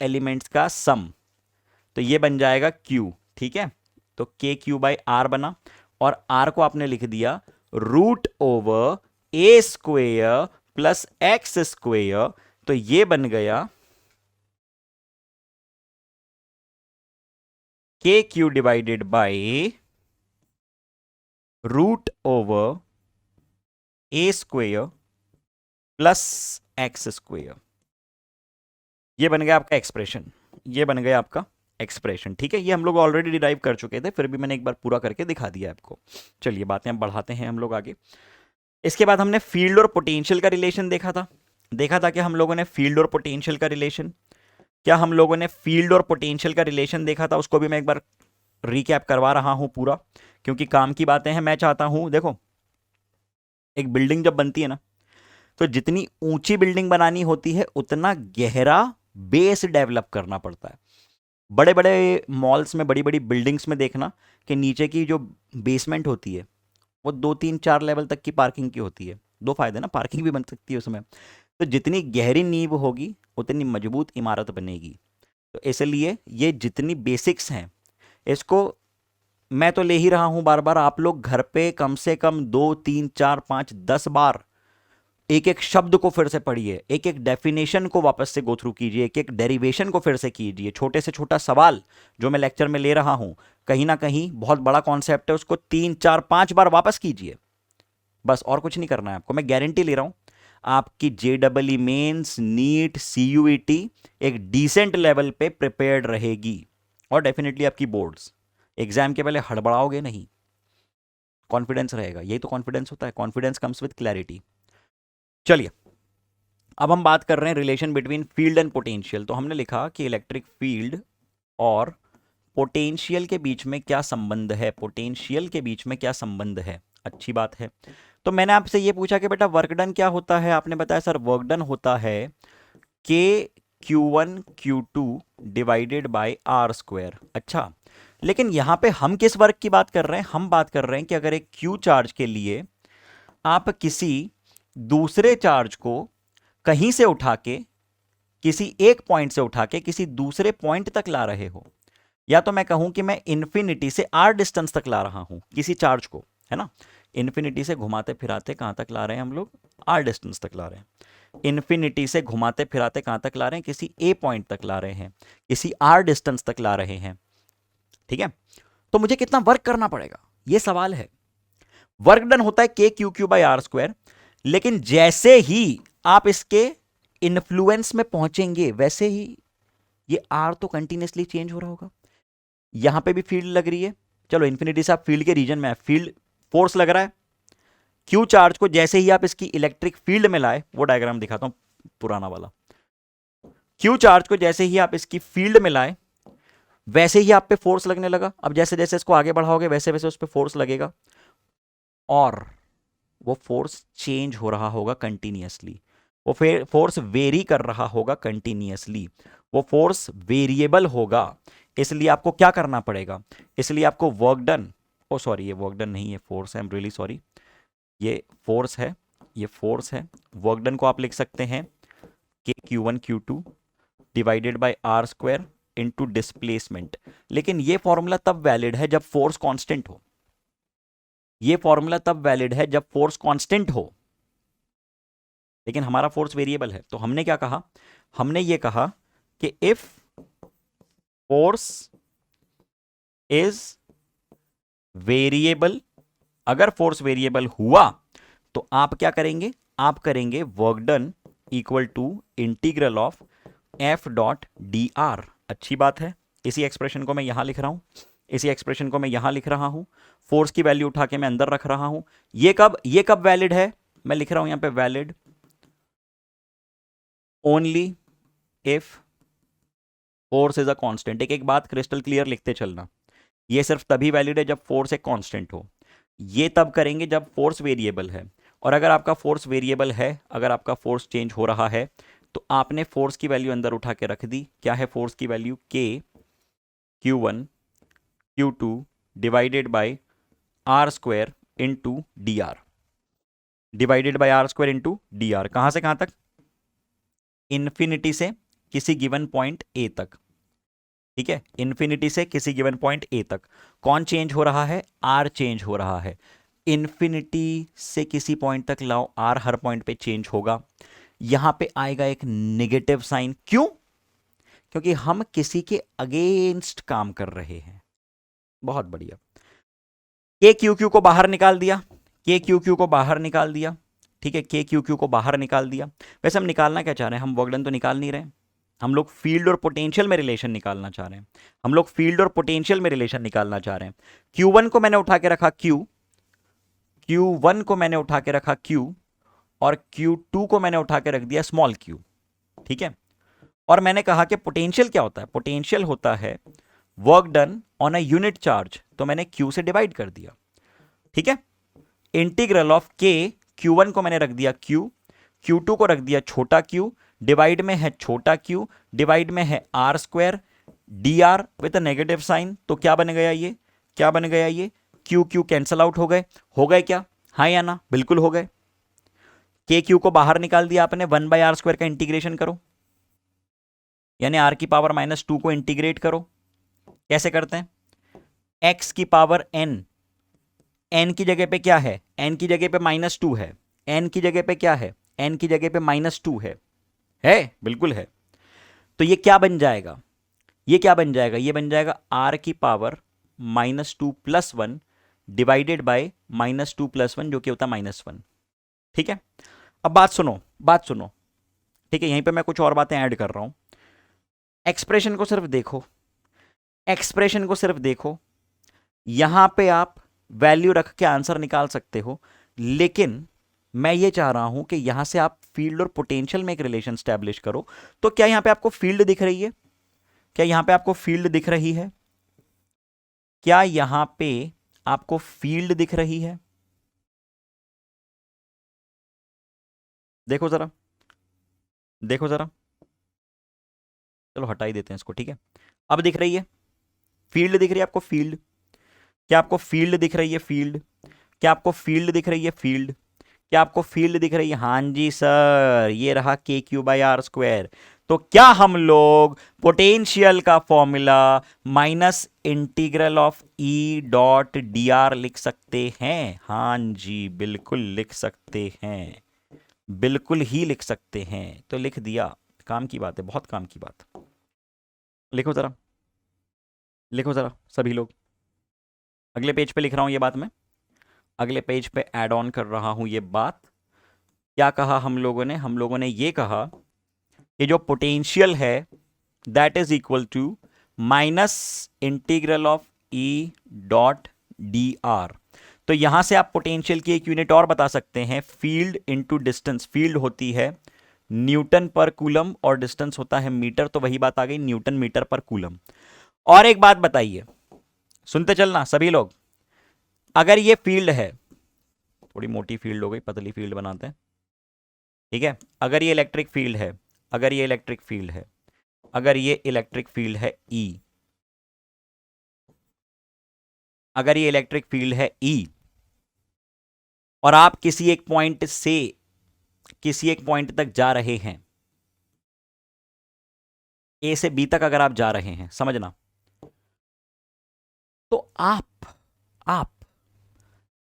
एलिमेंट्स का सम। तो ये बन जाएगा q। ठीक है, तो KQ बाय R बना, और R को आपने लिख दिया root over a square plus x square. तो ये बन गया KQ divided by root over a square plus x square. ये बन गया आपका एक्सप्रेशन, ये बन गया आपका एक्सप्रेशन। ठीक है, ये हम लोग ऑलरेडी डिराइव कर चुके थे, फिर भी मैंने एक बार पूरा करके दिखा दिया आपको। चलिए बातें अब बढ़ाते हैं हम लोग आगे। इसके बाद हमने फील्ड और पोटेंशियल का रिलेशन देखा था कि हम लोगों ने फील्ड और पोटेंशियल का रिलेशन, क्या हम लोगों ने फील्ड और पोटेंशियल का रिलेशन देखा था? उसको भी मैं एक बार रिकैप करवा रहा हूं पूरा, क्योंकि काम की बातें हैं। मैं चाहता हूं, देखो, एक बिल्डिंग जब बनती है ना, तो जितनी ऊंची बिल्डिंग बनानी होती है उतना गहरा बेस डेवलप करना पड़ता है। बड़े बड़े मॉल्स में, बड़ी बड़ी बिल्डिंग्स में देखना कि नीचे की जो बेसमेंट होती है वो 2 3 4 लेवल तक की पार्किंग की होती है। दो फायदे ना, पार्किंग भी बन सकती है उसमें। तो जितनी गहरी नींव होगी उतनी मजबूत इमारत बनेगी। तो इसलिए ये जितनी बेसिक्स हैं, इसको मैं तो ले ही रहा हूं बार बार, आप लोग घर पे कम से कम 2 3 4 5 10 बार एक एक शब्द को फिर से पढ़िए, एक एक डेफिनेशन को वापस से गो थ्रू कीजिए, एक एक डेरिवेशन को फिर से कीजिए। छोटे से छोटा सवाल जो मैं लेक्चर में ले रहा हूं, कहीं ना कहीं बहुत बड़ा कॉन्सेप्ट है, उसको 3 4 5 बार वापस कीजिए, बस और कुछ नहीं करना है आपको। मैं गारंटी ले रहा हूं आपकी JEE मेंस, नीट, CUET एक डिसेंट लेवल पे प्रिपेयर्ड रहेगी, और डेफिनेटली आपकी बोर्ड्स एग्जाम के पहले हड़बड़ाओगे नहीं, कॉन्फिडेंस रहेगा। यही तो कॉन्फिडेंस होता है, कॉन्फिडेंस कम्स विद क्लैरिटी। चलिए, अब हम बात कर रहे हैं relation between field and potential. तो हमने लिखा कि इलेक्ट्रिक फील्ड और पोटेंशियल के बीच में क्या संबंध है, पोटेंशियल के बीच में क्या संबंध है। अच्छी बात है। तो मैंने आपसे ये पूछा कि बेटा वर्क डन क्या होता है, आपने बताया सर वर्क डन होता है KQ1 Q2 divided by R²। अच्छा, लेकिन यहां पे हम किस वर्क की बात कर रहे हैं? हम बात कर रहे हैं कि अगर एक Q चार्ज के लिए आप किसी दूसरे चार्ज को कहीं से उठा के, किसी एक पॉइंट से उठा के किसी दूसरे पॉइंट तक ला रहे हो, या तो मैं कहूं कि मैं इन्फिनिटी से R डिस्टेंस तक ला रहा हूं किसी चार्ज को, है ना। इन्फिनिटी से घुमाते फिराते कहां तक ला रहे हैं हम लोग? R डिस्टेंस तक ला रहे हैं। इन्फिनिटी से घुमाते फिराते कहां तक ला रहे हैं? किसी A पॉइंट तक ला रहे हैं, किसी R डिस्टेंस तक ला रहे हैं, ठीक है। तो मुझे कितना वर्क करना पड़ेगा, यह सवाल है। वर्क डन होता है KQ/R², लेकिन जैसे ही आप इसके इन्फ्लुएंस में पहुंचेंगे वैसे ही ये R तो कंटिन्यूसली चेंज हो रहा होगा। यहां पे भी फील्ड लग रही है, चलो इन्फिनिटी से आप फील्ड के रीजन में है, फील्ड फोर्स लग रहा है। Q चार्ज को जैसे ही आप इसकी इलेक्ट्रिक फील्ड में लाए, वो डायग्राम दिखाता हूं पुराना वाला। Q चार्ज को जैसे ही आप इसकी फील्ड में लाए, वैसे ही आप पे फोर्स लगने लगा। अब जैसे जैसे इसको आगे बढ़ाओगे वैसे वैसे उस पर फोर्स लगेगा, और वो फोर्स चेंज हो रहा होगा कंटिन्यूअसली, वो फोर्स वेरी कर रहा होगा कंटिन्यूअसली, वो फोर्स वेरिएबल होगा। इसलिए आपको क्या करना पड़ेगा? इसलिए आपको वर्क डन, ओ सॉरी ये वर्क डन नहीं है, फोर्स है, आई एम रियली सॉरी, ये फोर्स है, ये फोर्स है। वर्क डन को आप लिख सकते हैं KQ1 Q2 divided by R² into displacement. लेकिन ये फॉर्मूला तब वैलिड है जब फोर्स कांस्टेंट हो, ये फॉर्मूला तब वैलिड है जब फोर्स कांस्टेंट हो, लेकिन हमारा फोर्स वेरिएबल है। तो हमने क्या कहा? हमने ये कहा कि इफ फोर्स इज वेरिएबल, अगर फोर्स वेरिएबल हुआ तो आप क्या करेंगे? आप करेंगे work done equal to integral of F.dr। अच्छी बात है। इसी एक्सप्रेशन को मैं यहां लिख रहा हूं, इसी एक्सप्रेशन को मैं यहां लिख रहा हूं, फोर्स की वैल्यू उठा के मैं अंदर रख रहा हूं। ये कब वैलिड है? मैं लिख रहा हूं यहां पे valid only if force is a constant. एक एक बात क्रिस्टल क्लियर लिखते चलना, ये सिर्फ तभी वैलिड है जब फोर्स एक कांस्टेंट हो। ये तब करेंगे जब फोर्स वेरिएबल है, और अगर आपका फोर्स वेरिएबल है, अगर आपका फोर्स चेंज हो रहा है, तो आपने फोर्स की वैल्यू अंदर उठा के रख दी। क्या है फोर्स की value? KQ1 Q2 divided by R² into dr, divided by R² into dr। कहां से कहां तक? इन्फिनिटी से किसी गिवन पॉइंट A तक, ठीक है। इन्फिनिटी से किसी गिवन पॉइंट A तक कौन चेंज हो रहा है? R चेंज हो रहा है। इन्फिनिटी से किसी पॉइंट तक लाओ, R हर पॉइंट पे चेंज होगा। यहां पे आएगा एक नेगेटिव साइन, क्यों? क्योंकि हम किसी के अगेंस्ट काम कर रहे हैं। बहुत बढ़िया। KQQ को बाहर निकाल दिया, KQQ को बाहर निकाल दिया, ठीक है। KQQ को बाहर निकाल दिया। वैसे हम निकालना क्या चाह रहे हैं? हम वर्क डन तो निकाल नहीं रहे, हम लोग फील्ड और पोटेंशियल में रिलेशन निकालना चाह रहे हैं। हम लोग फील्ड और पोटेंशियल में रिलेशन निकालना चाह रहे हैं। Q1 को मैंने उठा के रखा Q, Q1 को मैंने उठा के रखा Q, और Q2 को मैंने उठा के रख दिया स्मॉल q, ठीक है। और मैंने कहा कि पोटेंशियल क्या होता है? पोटेंशियल होता है work done on a unit charge, तो मैंने Q से डिवाइड कर दिया, ठीक है। इंटीग्रल ऑफ K, Q1 को मैंने रख दिया Q, Q2 को रख दिया छोटा q, डिवाइड में है छोटा q, डिवाइड में है R² dr with negative sign. तो क्या बन गया ये? क्या बन गया ये? Q Q कैंसल आउट हो गए, हो गए क्या? हाँ या ना? बिल्कुल हो गए। KQ को बाहर निकाल दिया आपने, 1/R² का इंटीग्रेशन करो, यानी R⁻² को इंटीग्रेट करो। कैसे करते हैं? x⁻n, n की जगह पे क्या है? n की जगह पे -2 है, n की जगह पे क्या है? n की जगह पे -2 है बिल्कुल है। तो ये क्या बन जाएगा, ये क्या बन जाएगा, ये बन जाएगा r की पावर -2 + 1 डिवाइडेड बाय -2 + 1 जो कि होता है -1। ठीक है, अब बात सुनो, बात सुनो। ठीक है, यहीं पे मैं कुछ और बातें ऐड कर रहा हूं। एक्सप्रेशन को सिर्फ देखो, एक्सप्रेशन को सिर्फ देखो, यहां पे आप वैल्यू रख के आंसर निकाल सकते हो, लेकिन मैं ये चाह रहा हूं कि यहां से आप फील्ड और पोटेंशियल में एक रिलेशन स्टैब्लिश करो। तो क्या यहां पे आपको फील्ड दिख रही है, क्या यहां पे आपको फील्ड दिख रही है, क्या यहां पे आपको फील्ड दिख रही है? देखो जरा, देखो जरा, चलो हटा ही देते हैं इसको। ठीक है, अब दिख रही है फील्ड, दिख रही है आपको फील्ड? क्या आपको फील्ड दिख रही है, फील्ड? क्या आपको फील्ड दिख रही है, फील्ड? क्या आपको फील्ड दिख रही है? हाँ जी सर, ये रहा KQ/R²। तो क्या हम लोग पोटेंशियल का फॉर्मूला -इंटीग्रल ऑफ E.dr लिख सकते हैं? हाँ जी बिल्कुल लिख सकते हैं, बिल्कुल ही लिख सकते हैं। तो लिख दिया, काम की बात है, बहुत काम की बात। लिखो जरा, लिखो जरा सभी लोग। अगले पेज पे लिख रहा हूं ये बात मैं, अगले पेज पे ऐड ऑन कर रहा हूं ये बात। क्या कहा हम लोगों ने? हम लोगों ने ये कहा कि जो पोटेंशियल है that is equal to -integral of E.dr। तो यहां से आप पोटेंशियल की एक यूनिट और बता सकते हैं, फील्ड इनटू डिस्टेंस। फील्ड होती है न्यूटन पर कूलम और डिस्टेंस होता है मीटर, तो वही बात आ गई, न्यूटन मीटर पर कूलम। और एक बात बताइए, सुनते चलना सभी लोग, अगर ये फील्ड है, थोड़ी मोटी फील्ड हो गई, पतली फील्ड बनाते हैं। ठीक है, अगर ये इलेक्ट्रिक फील्ड है, अगर ये इलेक्ट्रिक फील्ड है, अगर ये इलेक्ट्रिक फील्ड है E, अगर ये इलेक्ट्रिक फील्ड है E, और आप किसी एक पॉइंट से किसी एक पॉइंट तक जा रहे हैं, A से B तक अगर आप जा रहे हैं, समझना, तो आप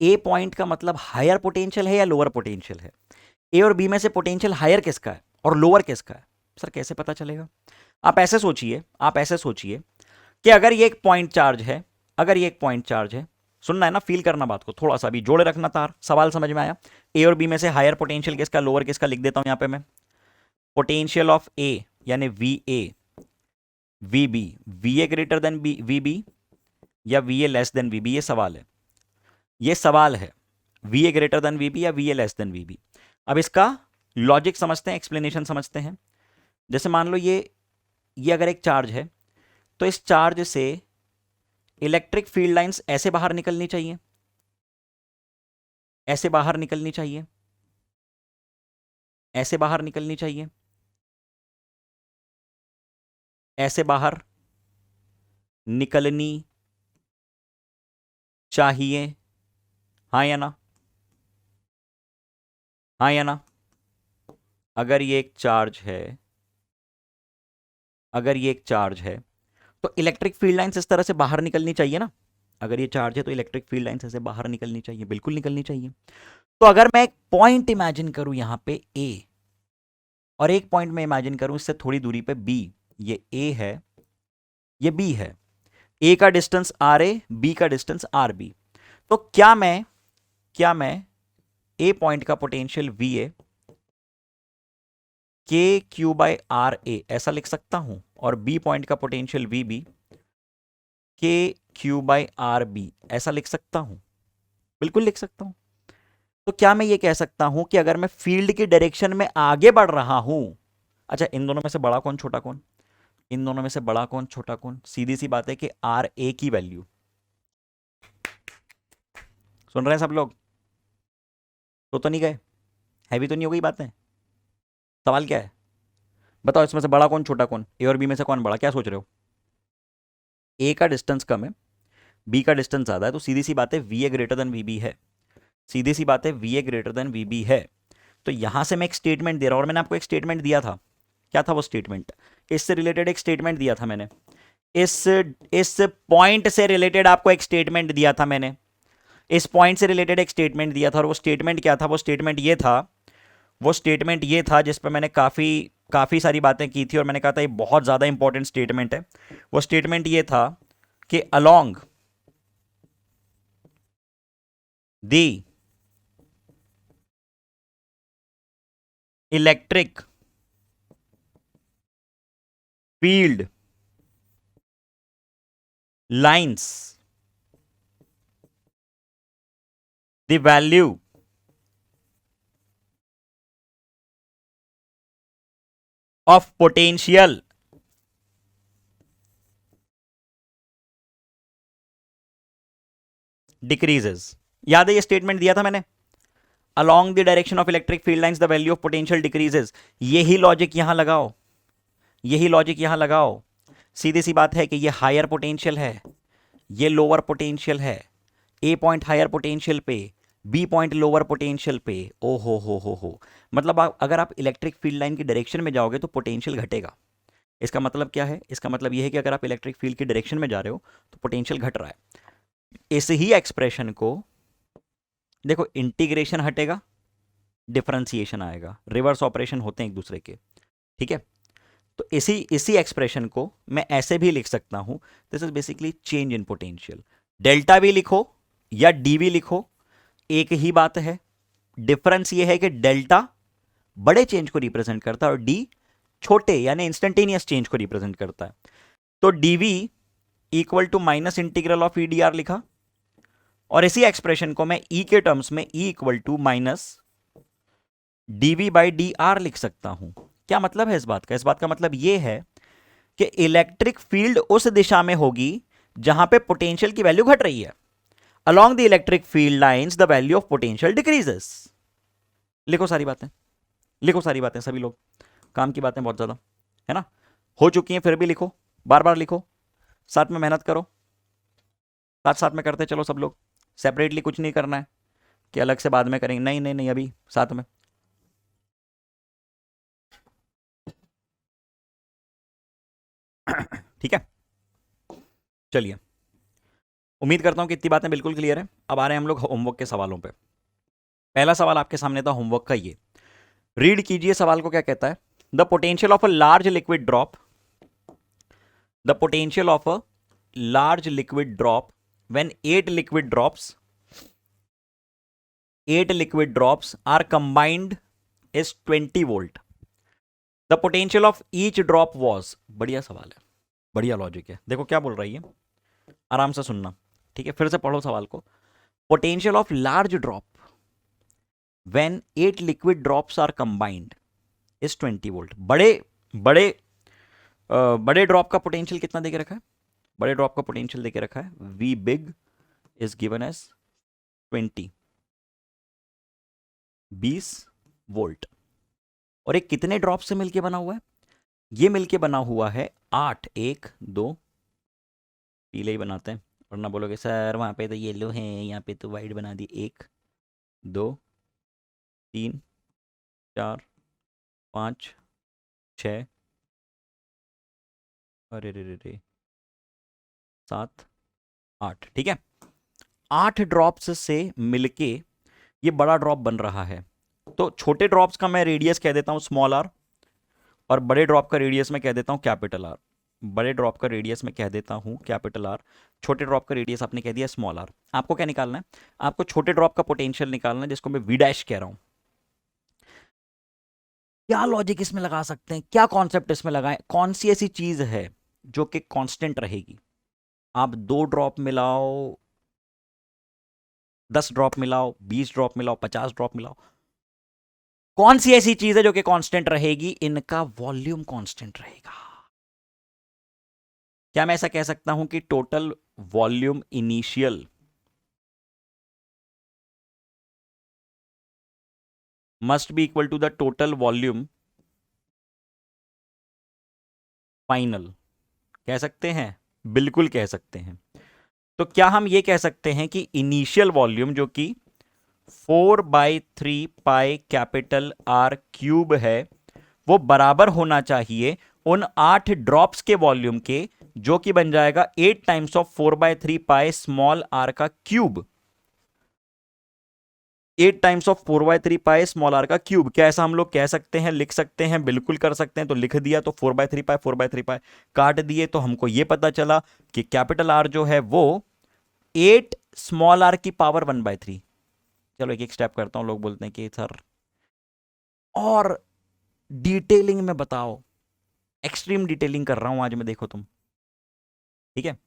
A पॉइंट का मतलब हायर पोटेंशियल है या लोअर पोटेंशियल है? A और B में से पोटेंशियल हायर किसका है और लोअर किसका है? सर कैसे पता चलेगा? आप ऐसे सोचिए, आप ऐसे सोचिए कि अगर ये एक पॉइंट चार्ज है, अगर ये एक पॉइंट चार्ज है, सुनना है ना, फील करना बात को, थोड़ा सा भी जोड़े रखना तार। सवाल समझ में आया? ए और बी में से हायर पोटेंशियल किसका, लोअर किसका, लिख देता हूं यहां पे मैं। पोटेंशियल ऑफ ए यानी VA VB, VA greater than VB या VA लेस देन VB, ये सवाल है, ये सवाल है, VA ग्रेटर देन VB या VA लेस देन VB। अब इसका लॉजिक समझते हैं, एक्सप्लेनेशन समझते हैं। जैसे मान लो ये अगर एक चार्ज है, तो इस चार्ज से इलेक्ट्रिक फील्ड लाइंस ऐसे बाहर निकलनी चाहिए, ऐसे बाहर निकलनी चाहिए, ऐसे बाहर निकलनी चाहिए, ऐसे बाहर निकलनी चाहिए, हाँ या ना, हाँ या ना? अगर ये एक चार्ज है, अगर ये एक चार्ज है, तो इलेक्ट्रिक फील्ड लाइंस इस तरह से बाहर निकलनी चाहिए ना। अगर ये चार्ज है तो इलेक्ट्रिक फील्ड लाइंस ऐसे बाहर निकलनी चाहिए, बिल्कुल निकलनी चाहिए। तो अगर मैं एक पॉइंट इमेजिन करूं यहां पे A, और एक पॉइंट में इमेजिन करूं इससे थोड़ी दूरी पे B, ये A है, ये B है, A का डिस्टेंस RA, B का डिस्टेंस RB। तो क्या मैं A पॉइंट का पोटेंशियल VA KQ/RA ऐसा लिख सकता हूं, और B पॉइंट का पोटेंशियल VB KQ/RB ऐसा लिख सकता हूं? बिल्कुल लिख सकता हूं। तो क्या मैं ये कह सकता हूं कि अगर मैं फील्ड की डायरेक्शन में आगे बढ़ रहा हूं, अच्छा इन दोनों में से बड़ा कौन छोटा कौन, इन दोनों में से बड़ा कौन छोटा कौन? सीधी सी बात है कि RA की वैल्यू, सुन रहे हैं सब लोग? तो नहीं गए, हैवी तो नहीं हो गई बातें? सवाल क्या है बताओ, इसमें से बड़ा कौन छोटा कौन, A और B में से कौन बड़ा, क्या सोच रहे हो? A का डिस्टेंस कम है, B का डिस्टेंस ज्यादा है, तो सीधी सी बात है VA ग्रेटर देन VB है, सीधी सी बात है VA ग्रेटर देन VB है। तो यहां से मैं एक स्टेटमेंट दे रहा हूं, और मैंने आपको एक स्टेटमेंट दिया था, क्या था वो स्टेटमेंट? इससे रिलेटेड एक स्टेटमेंट दिया था मैंने, इस पॉइंट से रिलेटेड आपको एक स्टेटमेंट दिया था मैंने, इस पॉइंट से रिलेटेड एक स्टेटमेंट दिया था, और वो स्टेटमेंट क्या था? वो स्टेटमेंट ये था, वो स्टेटमेंट ये था जिस पर मैंने काफ़ी सारी बातें की थी और मैंने कहा था ये बहुत ज़्यादा इंपॉर्टेंट स्टेटमेंट है। वो स्टेटमेंट ये था कि along the electric field lines the value of potential decreases. याद है ये स्टेटमेंट दिया था मैंने, along the direction of electric field lines the value of potential decreases. यही लॉजिक यहां लगाओ, यही लॉजिक यहां लगाओ। सीधी सी बात है कि ये हायर पोटेंशियल है, ये लोअर पोटेंशियल है। ए पॉइंट हायर पोटेंशियल पे, बी पॉइंट लोअर पोटेंशियल पे। ओ हो मतलब अगर आप इलेक्ट्रिक फील्ड लाइन की डायरेक्शन में जाओगे तो पोटेंशियल घटेगा। इसका मतलब क्या है? इसका मतलब यह है कि अगर आप इलेक्ट्रिक फील्ड की डायरेक्शन में जा रहे हो तो पोटेंशियल घट रहा है। इस ही एक्सप्रेशन को देखो, इंटीग्रेशन हटेगा, डिफरेंशिएशन आएगा, रिवर्स ऑपरेशन होते हैं एक दूसरे के, ठीक है। तो इसी इसी एक्सप्रेशन को मैं ऐसे भी लिख सकता हूं, this is basically change in potential. Delta भी लिखो या डी भी लिखो, एक ही बात है। डिफरेंस ये है कि डेल्टा बड़े चेंज को रिप्रेजेंट करता है और डी छोटे यानी इंस्टेंटेनियस चेंज को रिप्रेजेंट करता है। तो dv equal to minus integral of E D R लिखा, और इसी एक्सप्रेशन को मैं ई के टर्म्स में E equal to minus dv by D R लिख सकता हूं। क्या मतलब है इस बात का? इस बात का मतलब यह है कि इलेक्ट्रिक फील्ड उस दिशा में होगी जहां पे पोटेंशियल की वैल्यू घट रही है। Along the electric field lines the value of potential decreases. लिखो सारी बातें, लिखो सारी बातें, सभी लोग, काम की बातें बहुत ज्यादा है ना, हो चुकी हैं, फिर भी लिखो, बार बार लिखो, साथ में मेहनत करो, साथ साथ में करते चलो सब लोग। सेपरेटली कुछ नहीं करना है कि अलग से बाद में करेंगे, नहीं नहीं नहीं, अभी साथ में। ठीक है, चलिए, उम्मीद करता हूं कि इतनी बातें बिल्कुल क्लियर है। अब आ रहे हैं हम लोग होमवर्क के सवालों पे। पहला सवाल आपके सामने था होमवर्क का, ये रीड कीजिए सवाल को क्या कहता है। The potential of a large liquid drop, the potential of a large liquid drop when 8 liquid drops are combined is 20 volt. The potential of each drop was, बढ़िया सवाल है, बढ़िया लॉजिक है। देखो क्या बोल रही है, आराम से सुनना, ठीक है, फिर से पढ़ो सवाल को। Potential of large drop when 8 liquid drops are combined is 20 volt. बड़े ड्रॉप का पोटेंशियल कितना देके रखा है? बड़े ड्रॉप का पोटेंशियल देके रखा है V big is given as 20 volt. और एक कितने ड्रॉप से मिलके बना हुआ है? ये मिलके बना हुआ है 8, 1 2, पीले ही बनाते हैं, वरना बोलोगे सर वहां पे तो येलो है, यहाँ पे तो वाइट बना दी। 1 2 3 4 5 6, अरे रे रे रे, 7 8, ठीक है। 8 ड्रॉप्स से मिलके ये बड़ा ड्रॉप बन रहा है। तो छोटे ड्रॉप्स का मैं रेडियस कह देता हूं स्मॉल आर, और बड़े ड्रॉप का रेडियस में कह देता हूं कैपिटल आर। बड़े ड्रॉप का रेडियस में कह देता हूं कैपिटल आर, छोटे ड्रॉप का रेडियस आपने कह दिया स्मॉल आर। आपको क्या निकालना है? आपको छोटे ड्रॉप का पोटेंशियल निकालना है, जिसको मैं वी डैश कह रहा हूं। क्या लॉजिक इसमें लगा सकते हैं, क्या कॉन्सेप्ट इसमें लगाएं? कौन सी ऐसी चीज है जो कि कांस्टेंट रहेगी? आप 2 ड्रॉप मिलाओ, 10 ड्रॉप मिलाओ, 20 ड्रॉप मिलाओ, 50 ड्रॉप मिलाओ, कौन सी ऐसी चीज है जो कि कांस्टेंट रहेगी? इनका वॉल्यूम कांस्टेंट रहेगा। क्या मैं ऐसा कह सकता हूं कि total volume initial must be equal to the total volume final? कह सकते हैं, बिल्कुल कह सकते हैं। तो क्या हम ये कह सकते हैं कि इनिशियल वॉल्यूम जो कि 4/3 पाई कैपिटल आर क्यूब है, वो बराबर होना चाहिए उन 8 ड्रॉप्स के वॉल्यूम के, जो कि बन जाएगा 8 times of 4/3 pi small r का cube. 8 times of 4/3 pi small r का क्यूब। क्या ऐसा हम लोग कह सकते हैं, लिख सकते हैं? बिल्कुल कर सकते हैं। तो लिख दिया तो 4/3 पाई 4/3 पाई काट दिए तो हमको ये पता चला कि कैपिटल आर जो है वो 8 स्मॉल आर की पावर 1/3। चलो एक एक स्टेप करता हूं। लोग बोलते हैं कि सर और डिटेलिंग में बताओ। एक्सट्रीम डिटेलिंग कर रहा हूं आज मैं, देखो तुम। ठीक है,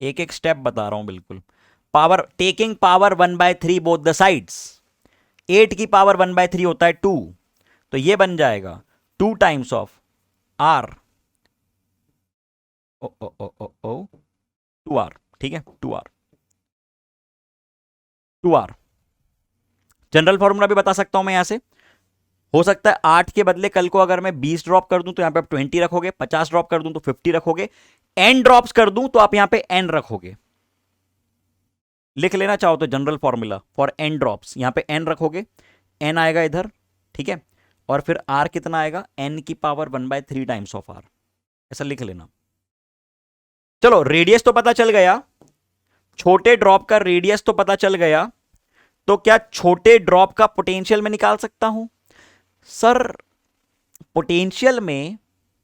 एक एक स्टेप बता रहा हूं बिल्कुल। Power taking power 1/3 both the sides. 8 की पावर 1/3 होता है 2, तो ये बन जाएगा 2 टाइम्स ऑफ आर ओ ओ ओ ओ ओ 2r। ठीक है, 2r जनरल फॉर्मूला भी बता सकता हूं मैं यहां से। हो सकता है 8 के बदले कल को अगर मैं 20 ड्रॉप कर दूं तो यहां पे आप 20 रखोगे, 50 ड्रॉप कर दूं तो 50 रखोगे, n ड्रॉप्स कर दूं तो आप यहां पे n रखोगे। लिख लेना चाहो तो general formula for n drops, यहां पे n रखोगे, n आएगा इधर। ठीक है, और फिर r कितना आएगा, n की पावर 1/3 टाइम्स ऑफ r, ऐसा लिख लेना। चलो रेडियस तो पता चल गया, छोटे ड्रॉप का रेडियस तो पता चल गया, तो क्या छोटे ड्रॉप का पोटेंशियल में निकाल सकता हूं? सर पोटेंशियल में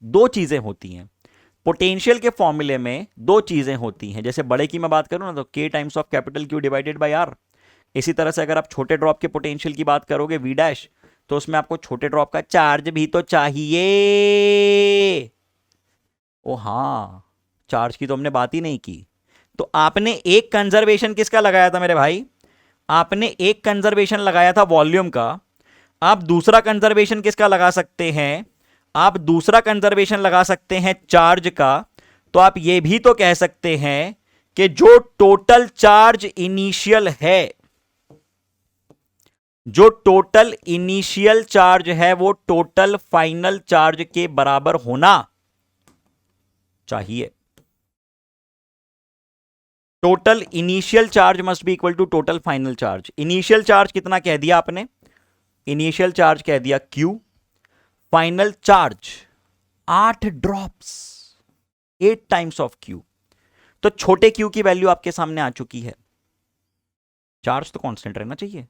दो चीजें होती हैं। पोटेंशियल के फॉर्मूले में दो चीजें होती हैं। जैसे बड़े की मैं बात करूं ना तो k times of capital Q divided by r। इसी तरह से अगर आप छोटे ड्रॉप के पोटेंशियल की बात करोगे v डैश, तो उसमें आपको छोटे ड्रॉप का चार्ज भी तो चाहिए। ओ हाँ, चार्ज की तो हमने बात ही नहीं की। तो आपने एक कंजर्वेशन किसका लगाया था मेरे भाई? आपने एक कंजर्वेशन लगाया था वॉल्यूम का। आप दूसरा कंजर्वेशन किसका लगा सकते हैं? आप दूसरा कंजर्वेशन लगा सकते हैं चार्ज का। तो आप यह भी तो कह सकते हैं कि जो टोटल चार्ज इनिशियल है, जो टोटल इनिशियल चार्ज है वो टोटल फाइनल चार्ज के बराबर होना चाहिए। Total initial charge must be equal to total final charge. Initial charge कितना कह दिया आपने? इनिशियल चार्ज कह दिया Q। Final charge 8 drops, 8 times of Q। तो छोटे Q की वैल्यू आपके सामने आ चुकी है। चार्ज तो कांस्टेंट रहना चाहिए।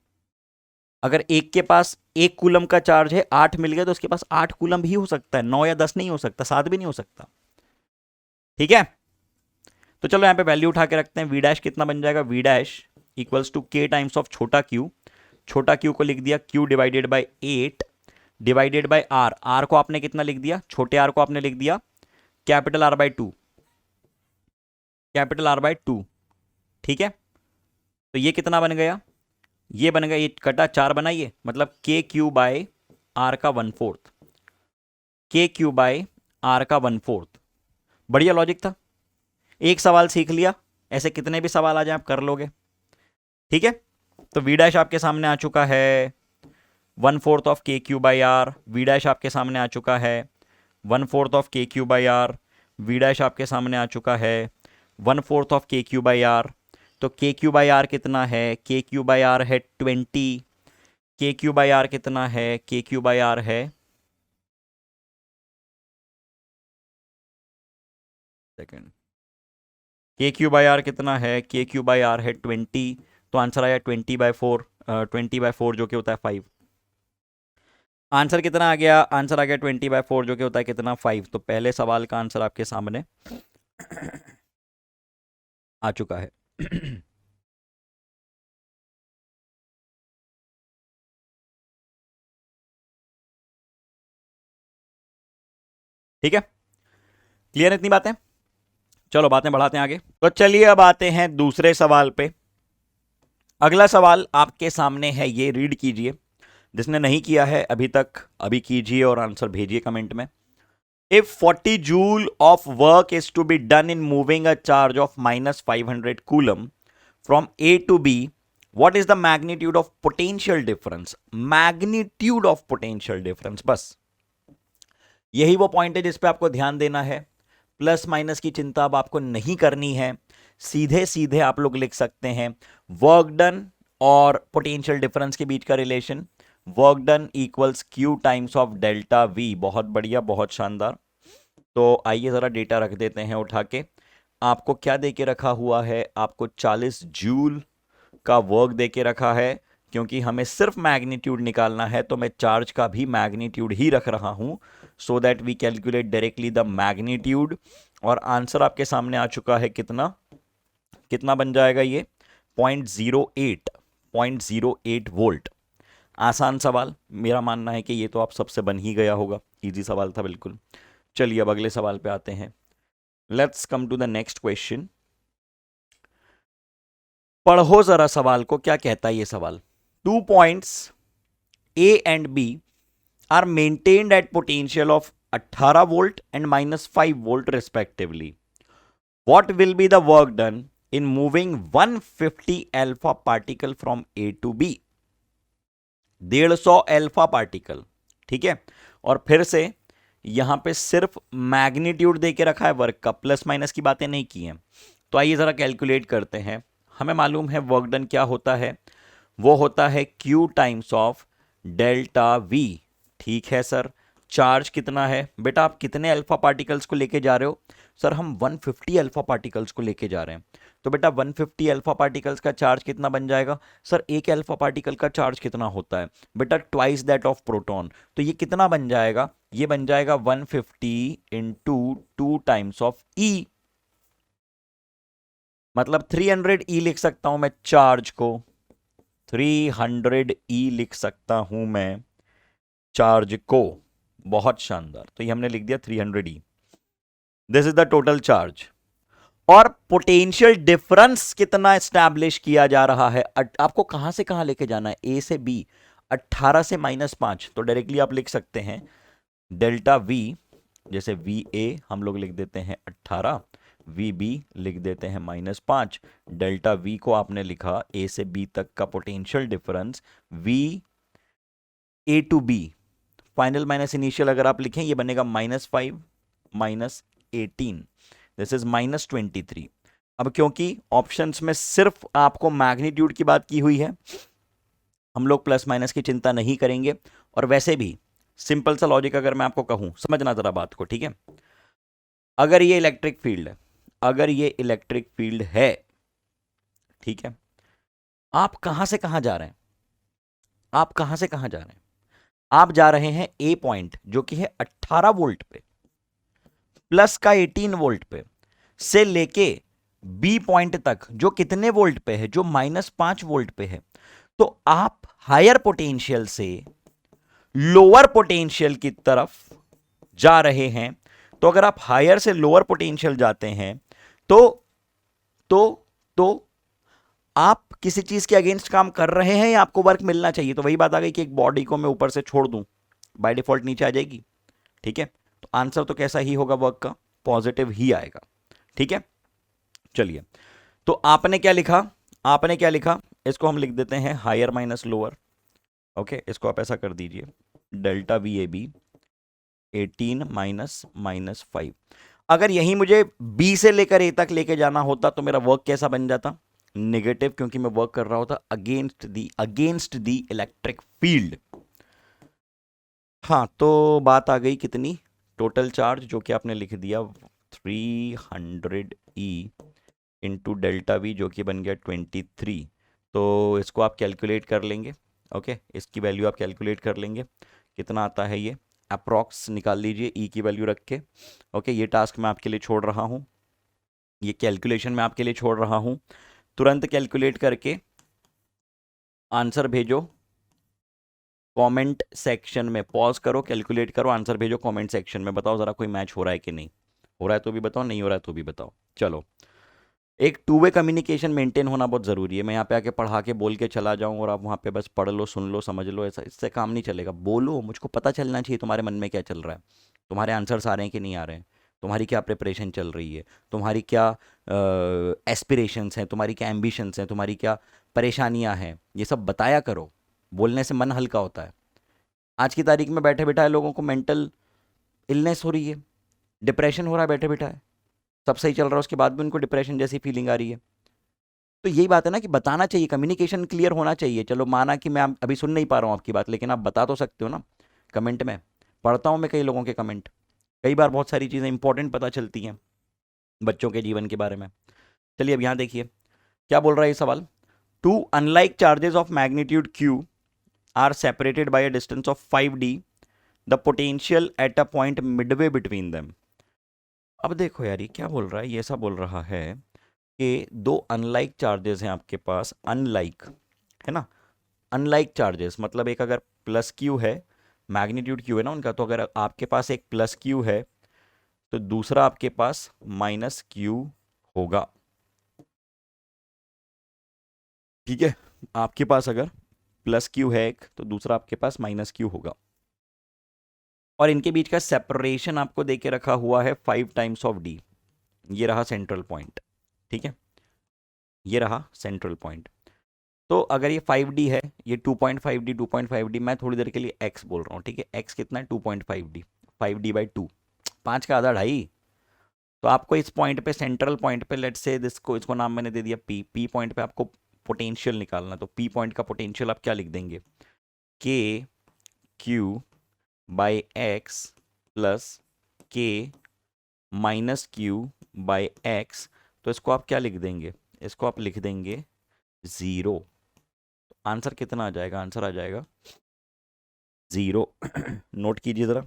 अगर एक के पास 1 कूलम का चार्ज है, 8 मिल गया, तो उसके पास 8 कूलम भी हो सकता है, 9 या 10 नहीं हो सकता, 7 भी नहीं हो सकता। ठीक है, तो चलो यहां पे वैल्यू उठा के रखते हैं। v डैश कितना बन जाएगा? v dash equals to k times of छोटा q। छोटा q को लिख दिया q divided by 8 divided by r। r को आपने कितना लिख दिया? छोटे r को आपने लिख दिया capital R by 2, capital R by 2। ठीक है, तो ये कितना बन गया? ये बन गया, ये कटा 4 बनाइए, मतलब के क्यू बाय आर का 1/4, के क्यू बाय आर का 1/4। बढ़िया लॉजिक था। एक सवाल सीख लिया, ऐसे कितने भी सवाल आ जाए आप कर लोगे। ठीक है, तो वी डैश आपके सामने आ चुका है 1/4 of K Q by R. V dash आपके सामने आ चुका है 1/4 of K Q by R. V dash आपके सामने आ चुका है 1/4 of K Q by R. तो के क्यू बाई आर कितना है? के क्यू बाई आर है 20। के क्यू बाई आर कितना है? के क्यू बाई आर है, सेकेंड, के क्यू बाई आर कितना है? के क्यू बाई आर है 20। तो आंसर आया 20/4, 20/4 जो कि होता है 5। आंसर कितना आ गया? आंसर आ गया 20/4 जो कि होता है कितना? 5। तो पहले सवाल का आंसर आपके सामने आ चुका है। ठीक है, क्लियर है इतनी बातें? चलो बातें बढ़ाते हैं आगे। तो चलिए अब आते हैं दूसरे सवाल पे। अगला सवाल आपके सामने है, ये रीड कीजिए। जिसने नहीं किया है अभी तक, अभी कीजिए और आंसर भेजिए कमेंट में। If 40 joule of work is to be done in moving a charge of -500 coulomb from A to B, what is the magnitude of potential difference? Magnitude of potential difference, बस यही वो point है जिस पे आपको ध्यान देना है। प्लस माइनस की चिंता अब आपको नहीं करनी है। सीधे सीधे आप लोग लिख सकते हैं वर्क डन और पोटेंशियल डिफरेंस के बीच का relation. Work done equals Q times of delta V। बहुत बढ़िया, बहुत शानदार। तो आइए ज़रा डेटा रख देते हैं उठा के। आपको क्या दे के रखा हुआ है? आपको 40 जूल का वर्क दे के रखा है, क्योंकि हमें सिर्फ मैग्नीट्यूड निकालना है तो मैं चार्ज का भी मैग्नीट्यूड ही रख रहा हूं, so that we calculate directly the magnitude. और आंसर आपके सामने आ चुका है, कितना कितना बन जाएगा ये, 0.08 वोल्ट। आसान सवाल, मेरा मानना है कि ये तो आप सबसे बन ही गया होगा, इजी सवाल था बिल्कुल। चलिए अब अगले सवाल पे आते हैं। Let's come to the next question. पढ़ो जरा सवाल को, क्या कहता है ये सवाल। 2 points A and B are maintained at potential of 18 volt and -5 volt respectively. What will be the work done in moving 150 alpha particle from A to B? 150 alpha particle, ठीक है। और फिर से यहां पे सिर्फ मैग्नीट्यूड दे के रखा है वर्क का, प्लस माइनस की बातें नहीं की हैं। तो आइए जरा कैलकुलेट करते हैं। हमें मालूम है वर्क डन क्या होता है, वो होता है Q times of delta V। ठीक है सर, चार्ज कितना है बेटा, आप कितने अल्फा पार्टिकल्स को लेके जा रहे हो, सर हम 150 अल्फा पार्टिकल्स को लेके जा रहे हैं। तो बेटा 150 अल्फा पार्टिकल्स का चार्ज कितना बन जाएगा, सर एक अल्फा पार्टिकल का चार्ज कितना होता है बेटा, ट्वाइस दैट ऑफ प्रोटॉन। तो ये कितना बन जाएगा, ये बन जाएगा 150 इंटू 2 टाइम्स ऑफ E, मतलब 300 E लिख सकता हूं मैं चार्ज को, 300 E लिख सकता हूं मैं चार्ज को। बहुत शानदार, तो ये हमने लिख दिया 300 E। This is the total charge. और पोटेंशियल डिफरेंस कितना एस्टैब्लिश किया जा रहा है, आपको कहां से कहां लेके जाना है, ए से बी, 18 से -5। तो डायरेक्टली आप लिख सकते हैं डेल्टा वी, जैसे वी ए हम लोग लिख देते हैं 18, वी बी लिख देते हैं -5। डेल्टा वी को आपने लिखा ए से बी तक का potential difference, V A to B, final minus initial अगर आप लिखें ये बनेगा -5 -18, दिस इज -23। अब क्योंकि ऑप्शंस में सिर्फ आपको मैग्नीट्यूड की बात की हुई है, हम लोग प्लस माइनस की चिंता नहीं करेंगे। और वैसे भी सिंपल सा लॉजिक अगर मैं आपको कहूं, समझना जरा बात को, ठीक है। अगर ये इलेक्ट्रिक फील्ड है, अगर ये इलेक्ट्रिक फील्ड है, ठीक है, आप कहां से कहां जा रहे हैं, आप कहां से कहां जा रहे हैं, आप जा रहे हैं ए पॉइंट जो कि है 18 वोल्ट पे, प्लस का 18 वोल्ट पे, से लेके बी पॉइंट तक जो कितने वोल्ट पे है, जो -5 वोल्ट पे है। तो आप हायर पोटेंशियल से लोअर पोटेंशियल की तरफ जा रहे हैं। तो अगर आप हायर से लोअर पोटेंशियल जाते हैं तो तो आप किसी चीज के अगेंस्ट काम कर रहे हैं या आपको वर्क मिलना चाहिए। तो वही बात आ गई कि एक बॉडी को मैं ऊपर से छोड़ दूं, बाय डिफॉल्ट नीचे आ जाएगी, ठीक है। तो आंसर तो कैसा ही होगा वर्क का, पॉजिटिव ही आएगा, ठीक है। चलिए, तो आपने क्या लिखा, आपने क्या लिखा, इसको हम लिख देते हैं हायर माइनस लोअर। ओके, इसको आप ऐसा कर दीजिए, डेल्टा वी ए बी 18 -5। अगर यही मुझे बी से लेकर ए तक लेके जाना होता तो मेरा वर्क कैसा बन जाता, नेगेटिव, क्योंकि मैं वर्क कर रहा होता अगेंस्ट दी इलेक्ट्रिक फील्ड। हाँ, तो बात आ गई कितनी, टोटल चार्ज जो कि आपने लिख दिया 300 E इंटू डेल्टा वी जो कि बन गया 23। तो इसको आप कैलकुलेट कर लेंगे, ओके, इसकी वैल्यू आप कैलकुलेट कर लेंगे, कितना आता है ये, अप्रॉक्स निकाल लीजिए ई की वैल्यू रख के। ओके, ये टास्क मैं आपके लिए छोड़ रहा हूँ, ये कैलकुलेशन मैं आपके लिए छोड़ रहा हूँ। तुरंत कैलकुलेट करके आंसर भेजो कमेंट सेक्शन में, पॉज करो, कैलकुलेट करो, आंसर भेजो कमेंट सेक्शन में। बताओ जरा कोई मैच हो रहा है कि नहीं, हो रहा है तो भी बताओ, नहीं हो रहा है तो भी बताओ। चलो, एक टू वे कम्युनिकेशन मेंटेन होना बहुत ज़रूरी है। मैं यहाँ पे आके पढ़ा के बोल के चला जाऊँ और आप वहाँ पे बस पढ़ लो, सुन लो, समझ लो, ऐसा इससे काम नहीं चलेगा। बोलो, मुझको पता चलना चाहिए तुम्हारे मन में क्या चल रहा है, तुम्हारे आंसर्स आ रहे हैं कि नहीं आ रहे हैं, तुम्हारी क्या प्रिपरेशन चल रही है, तुम्हारी क्या एस्पिरेशंस हैं, तुम्हारी क्या एम्बिशंस हैं, तुम्हारी क्या परेशानियाँ हैं, ये सब बताया करो। बोलने से मन हल्का होता है। आज की तारीख में बैठे बिठाए लोगों को मेंटल इलनेस हो रही है, डिप्रेशन हो रहा है बैठे बिठाए, सब सही चल रहा है उसके बाद भी उनको डिप्रेशन जैसी फीलिंग आ रही है। तो यही बात है ना कि बताना चाहिए, कम्युनिकेशन क्लियर होना चाहिए। चलो माना कि मैं अभी सुन नहीं पा रहा हूँ आपकी बात, लेकिन आप बता तो सकते हो ना कमेंट में। पढ़ता हूँ मैं कई लोगों के कमेंट, कई बार बहुत सारी चीज़ें इंपॉर्टेंट पता चलती हैं बच्चों के जीवन के बारे में। चलिए अब यहाँ देखिए क्या बोल रहा है ये सवाल। Two unlike charges of magnitude q are separated by a distance of 5d, the potential at a point midway between them. अब देखो यार ये क्या बोल रहा है, ये ऐसा बोल रहा है कि दो अनलाइक चार्जेस हैं आपके पास, अनलाइक है ना, अनलाइक चार्जेस मतलब एक अगर प्लस क्यू है, मैग्नीट्यूड क्यू है ना उनका, तो अगर आपके पास एक प्लस क्यू है तो दूसरा आपके पास माइनस क्यू होगा। ठीक है, आपके पास अगर प्लस क्यू है एक तो दूसरा आपके पास माइनस क्यू होगा, और इनके बीच का सेपरेशन आपको देके रखा हुआ है 5 टाइम्स ऑफ डी। ये रहा सेंट्रल पॉइंट, ठीक है, ये रहा सेंट्रल पॉइंट। तो अगर ये 5d है, ये 2.5d 2.5d, मैं थोड़ी देर के लिए x बोल रहा हूँ, ठीक है, x कितना है 2.5d, 5d/2, 5 का आधा 2.5। तो आपको इस पॉइंट पे, सेंट्रल पॉइंट पे, लेट्स से इसको इसको नाम मैंने दे दिया p, p पॉइंट पे आपको पोटेंशियल निकालना, तो p पॉइंट का पोटेंशियल आप क्या लिख देंगे, k q/x plus k minus q/x। तो इसको आप क्या लिख देंगे, इसको आप लिख देंगे 0। आंसर कितना आ जाएगा, आंसर आ जाएगा 0। नोट कीजिए ज़रा,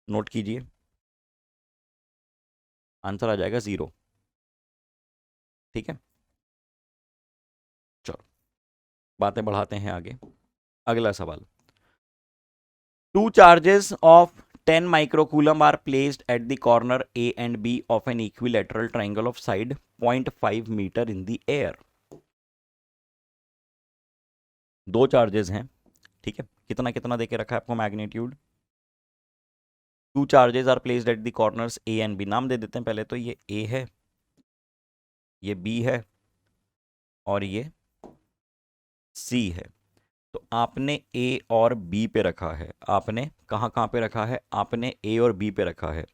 नोट कीजिए, आंसर आ जाएगा 0। ठीक है, चलो बातें बढ़ाते हैं आगे। अगला सवाल, two charges of 10 microcoulomb are placed at the corner A and B of an equilateral triangle of side 0.5 metre in the air. दो चार्जेस हैं, ठीक है, कितना कितना देके रखा है आपको magnitude, two charges are placed at the corners A and B, नाम दे देते हैं पहले, तो ये ए है, ये बी है, और ये सी है। तो आपने ए और बी पे रखा है, आपने कहाँ कहाँ पे रखा है, आपने ए और बी पे रखा है,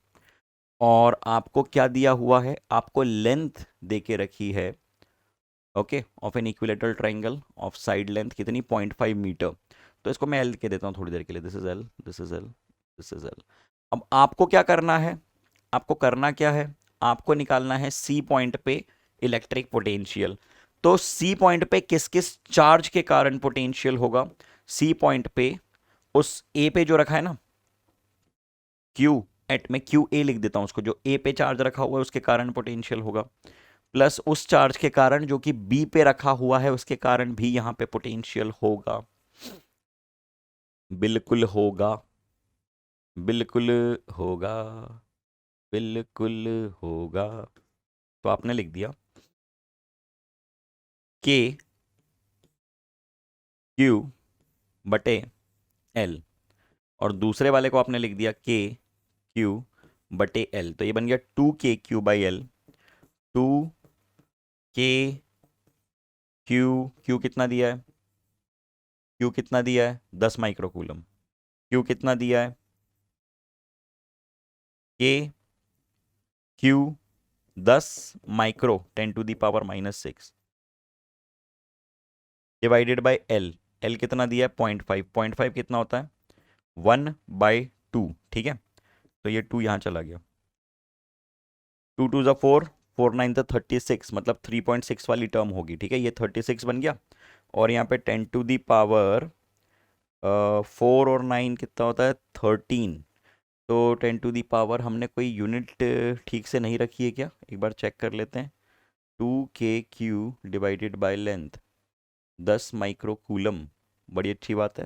और आपको क्या दिया हुआ है, आपको लेंथ दे के रखी है, okay, of an equilateral triangle of side length कितनी, 0.5 मीटर। तो इसको मैं एल के देता हूँ थोड़ी देर के लिए, this is L, this is L, this is L. अब आपको क्या करना है, आपको करना क्या है, आपको निकालना है सी पॉइंट पे इलेक्ट्रिक पोटेंशियल। तो सी पॉइंट पे किस किस चार्ज के कारण पोटेंशियल होगा, सी पॉइंट पे उस ए पे जो रखा है ना क्यू, एट में क्यू ए लिख देता हूं उसको, जो ए पे चार्ज रखा हुआ है उसके कारण पोटेंशियल होगा, प्लस उस चार्ज के कारण जो कि बी पे रखा हुआ है उसके कारण भी यहां पे पोटेंशियल होगा। बिल्कुल होगा, बिल्कुल होगा, बिल्कुल होगा। तो आपने लिख दिया के क्यू बटे एल, और दूसरे वाले को आपने लिख दिया के क्यू बटे एल, तो ये बन गया 2k/Q/L। 2k क्यू कितना दिया है, क्यू कितना दिया है 10 माइक्रोकूलम, क्यू कितना दिया है, के Q 10 micro 10⁻⁻⁶ divided by L, L कितना दिया है 0.5, 0.5 कितना होता है 1/2, ठीक है, तो ये 2 यहाँ चला गया, 2 2 ज़ा 4, 4 9 ज़ा 36, मतलब 3.6 वाली टर्म होगी, ठीक है, ये 36 बन गया, और यहाँ पे 10⁻⁴ और 9 कितना होता है 13, तो 10⁻, हमने कोई यूनिट ठीक से नहीं रखी है क्या, एक बार चेक कर लेते हैं। 2k/Q divided by length 10 microcoulomb, बड़ी अच्छी बात है।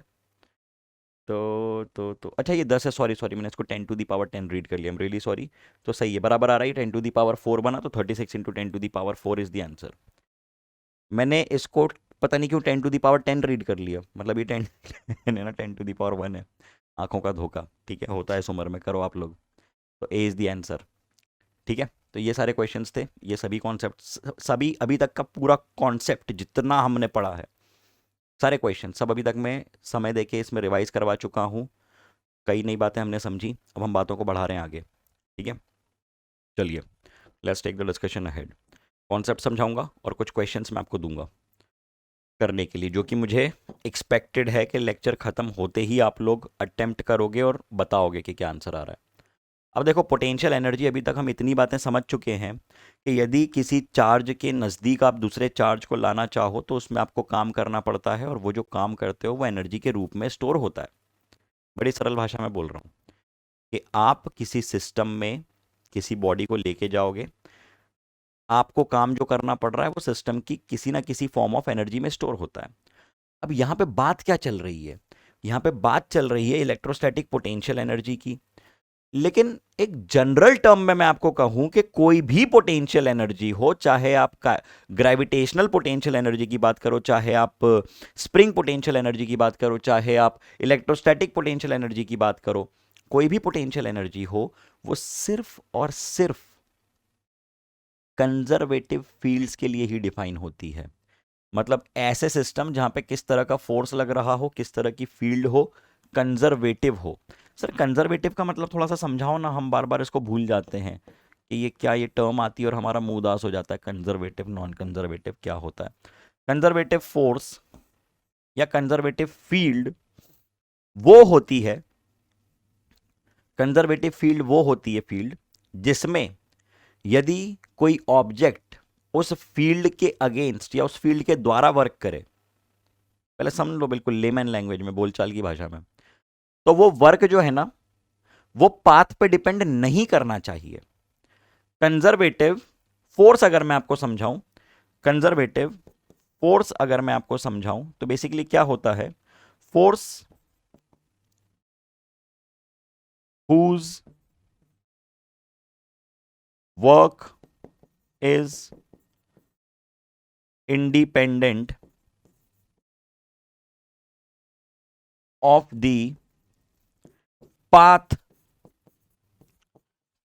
तो अच्छा ये 10 है, सॉरी सॉरी, मैंने इसको 10⁻10 रीड कर लिया, आई एम रियली सॉरी। तो सही है, बराबर आ रहा है, 10⁻4 बना, तो 36 × 10⁻4 इज द आंसर। मैंने इसको पता नहीं क्यों 10⁻10 रीड कर लिया, मतलब ये 10 ना 10⁻1 है, आंखों का धोखा, ठीक है, होता है इस उम्र में, करो आप लोग। तो ए इज़ द आंसर, ठीक है। तो ये सारे क्वेश्चंस थे, ये सभी कॉन्सेप्ट, सभी अभी तक का पूरा कॉन्सेप्ट जितना हमने पढ़ा है, सारे क्वेश्चन सब अभी तक मैं समय देके इसमें रिवाइज करवा चुका हूँ, कई नई बातें हमने समझी, अब हम बातों को बढ़ा रहे हैं आगे, ठीक है। चलिए let's take the discussion ahead. Concept समझाऊंगा और कुछ क्वेश्चंस मैं आपको दूंगा करने के लिए, जो कि मुझे एक्सपेक्टेड है कि लेक्चर ख़त्म होते ही आप लोग अटेम्प्ट करोगे और बताओगे कि क्या आंसर आ रहा है। अब देखो पोटेंशियल एनर्जी, अभी तक हम इतनी बातें समझ चुके हैं कि यदि किसी चार्ज के नज़दीक आप दूसरे चार्ज को लाना चाहो तो उसमें आपको काम करना पड़ता है, और वो जो काम करते हो वो एनर्जी के रूप में स्टोर होता है। बड़ी सरल भाषा में बोल रहा हूँ कि आप किसी सिस्टम में किसी बॉडी को लेके जाओगे, आपको काम जो करना पड़ रहा है वो सिस्टम की किसी ना किसी फॉर्म ऑफ एनर्जी में स्टोर होता है। अब यहाँ पे बात क्या चल रही है? यहाँ पे बात चल रही है इलेक्ट्रोस्टैटिक पोटेंशियल एनर्जी की। लेकिन एक जनरल टर्म में मैं आपको कहूं कि कोई भी पोटेंशियल एनर्जी हो, चाहे आप ग्रेविटेशनल पोटेंशियल एनर्जी की बात करो, चाहे आप स्प्रिंग पोटेंशियल एनर्जी की बात करो, चाहे आप इलेक्ट्रोस्टैटिक पोटेंशियल एनर्जी की बात करो, कोई भी पोटेंशियल एनर्जी हो, वो सिर्फ और सिर्फ कंजर्वेटिव फील्ड्स के लिए ही डिफाइन होती है। मतलब ऐसे सिस्टम जहां पे किस तरह का फोर्स लग रहा हो, किस तरह की फील्ड हो, कंजर्वेटिव हो। सर कंजर्वेटिव का मतलब थोड़ा सा समझाओ ना, हम बार बार इसको भूल जाते हैं कि ये क्या, ये टर्म आती है और हमारा मुंह उदास हो जाता है। कंजर्वेटिव, नॉन कंजर्वेटिव क्या होता है? कंजर्वेटिव फोर्स या कंजर्वेटिव फील्ड वो होती है, कंजर्वेटिव फील्ड वो होती है फील्ड जिसमें यदि कोई ऑब्जेक्ट उस फील्ड के अगेंस्ट या उस फील्ड के द्वारा वर्क करे, पहले समझ लो बिल्कुल लेमैन लैंग्वेज में, बोलचाल की भाषा में, तो वो वर्क जो है ना वो पाथ पे डिपेंड नहीं करना चाहिए। कंजर्वेटिव फोर्स अगर मैं आपको समझाऊं, कंजर्वेटिव फोर्स अगर मैं आपको समझाऊं तो बेसिकली क्या होता है? Force whose work is independent of the path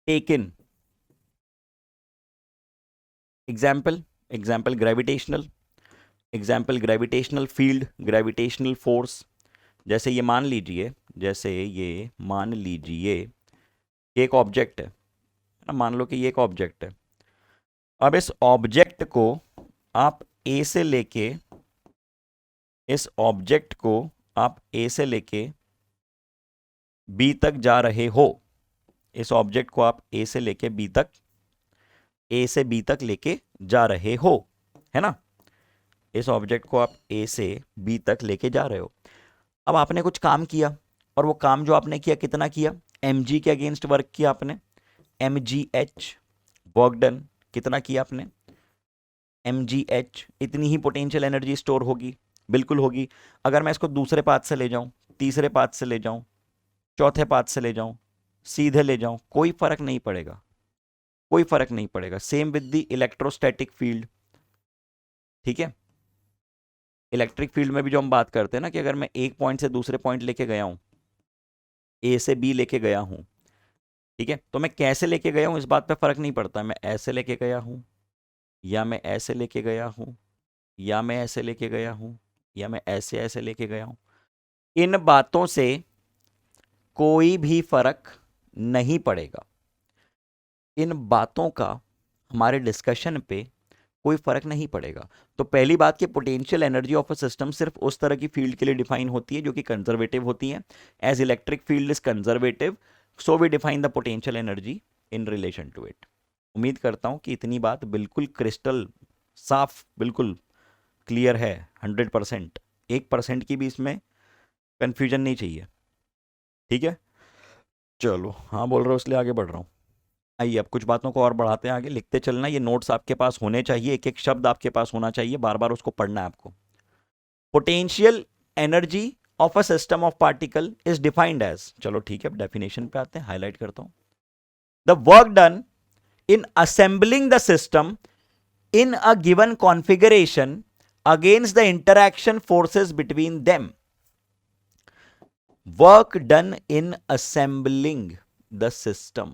taken. Example gravitational field, gravitational force. जैसे ये मान लीजिए, कि एक ऑब्जेक्ट है ना, मान लो कि ये एक ऑब्जेक्ट है। अब इस ऑब्जेक्ट को आप ए से लेके बी तक जा रहे हो। इस ऑब्जेक्ट को आप ए से बी तक लेके जा रहे हो, है ना? इस ऑब्जेक्ट को आप ए से बी तक लेके जा रहे हो। अब आपने कुछ काम किया, और वो काम जो आपने किया कितना किया? mg के अगेंस्ट वर्क किया आपने, mgh वर्क डन। कितना किया आपने? mgh। इतनी ही पोटेंशियल एनर्जी स्टोर होगी, बिल्कुल होगी। अगर मैं इसको दूसरे पाथ से ले जाऊं, तीसरे पाथ से ले जाऊं, चौथे पाथ से ले जाऊं, सीधे ले जाऊं, कोई फर्क नहीं पड़ेगा, कोई फर्क नहीं पड़ेगा। Same with the electrostatic field, ठीक है? इलेक्ट्रिक फील्ड में भी जो हम बात करते हैं ना, कि अगर मैं एक पॉइंट से दूसरे पॉइंट लेके गया हूं, ए से बी लेके गया हूं, ठीक है, तो मैं कैसे लेके गया हूं इस बात पे फर्क नहीं पड़ता। मैं ऐसे लेके गया हूं, या मैं ऐसे लेके गया हूं, या मैं ऐसे लेके गया हूं, या मैं ऐसे ऐसे लेके गया हूं, इन बातों से कोई भी फर्क नहीं पड़ेगा। इन बातों का हमारे डिस्कशन पे कोई फर्क नहीं पड़ेगा। तो पहली बात कि potential energy of a system सिर्फ उस तरह की फील्ड के लिए डिफाइन होती है जो कि कंजर्वेटिव होती है। As electric field is conservative, so we define the potential energy in relation to it. उम्मीद करता हूं कि इतनी बात बिल्कुल क्रिस्टल साफ, बिल्कुल क्लियर है 100%। 1% की भी इसमें कंफ्यूजन नहीं चाहिए, ठीक है? चलो, हाँ बोल रहे हो इसलिए आगे बढ़ रहा हूँ। आइए अब कुछ बातों को और बढ़ाते हैं आगे, लिखते चलना। ये नोट्स आपके पास होने चाहिए, एक एक शब्द आपके पास होना चाहिए, बार बार उसको पढ़ना है आपको। Potential energy of a system of particle is defined as, चलो ठीक है, अब डेफिनेशन पे आते हैं, हाईलाइट करता हूं। The work done in assembling the system in a given configuration against the interaction forces between them. Work done in assembling the system.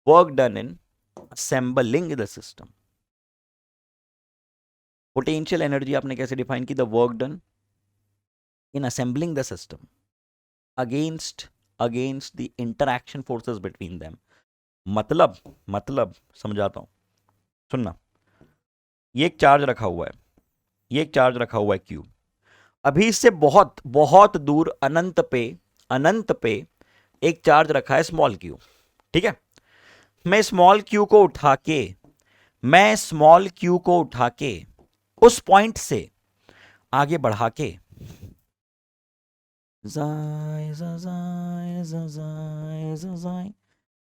Work done in assembling the system. Potential energy आपने कैसे define की? The work done in assembling the system against the interaction forces between them. मतलब समझाता हूं, सुनना। ये एक charge रखा हुआ है, ये एक चार्ज रखा हुआ है क्यूब। अभी इससे बहुत बहुत दूर अनंत पे एक चार्ज रखा है स्मॉल क्यू, ठीक है। मैं स्मॉल क्यू को उठा के उस पॉइंट से आगे बढ़ा के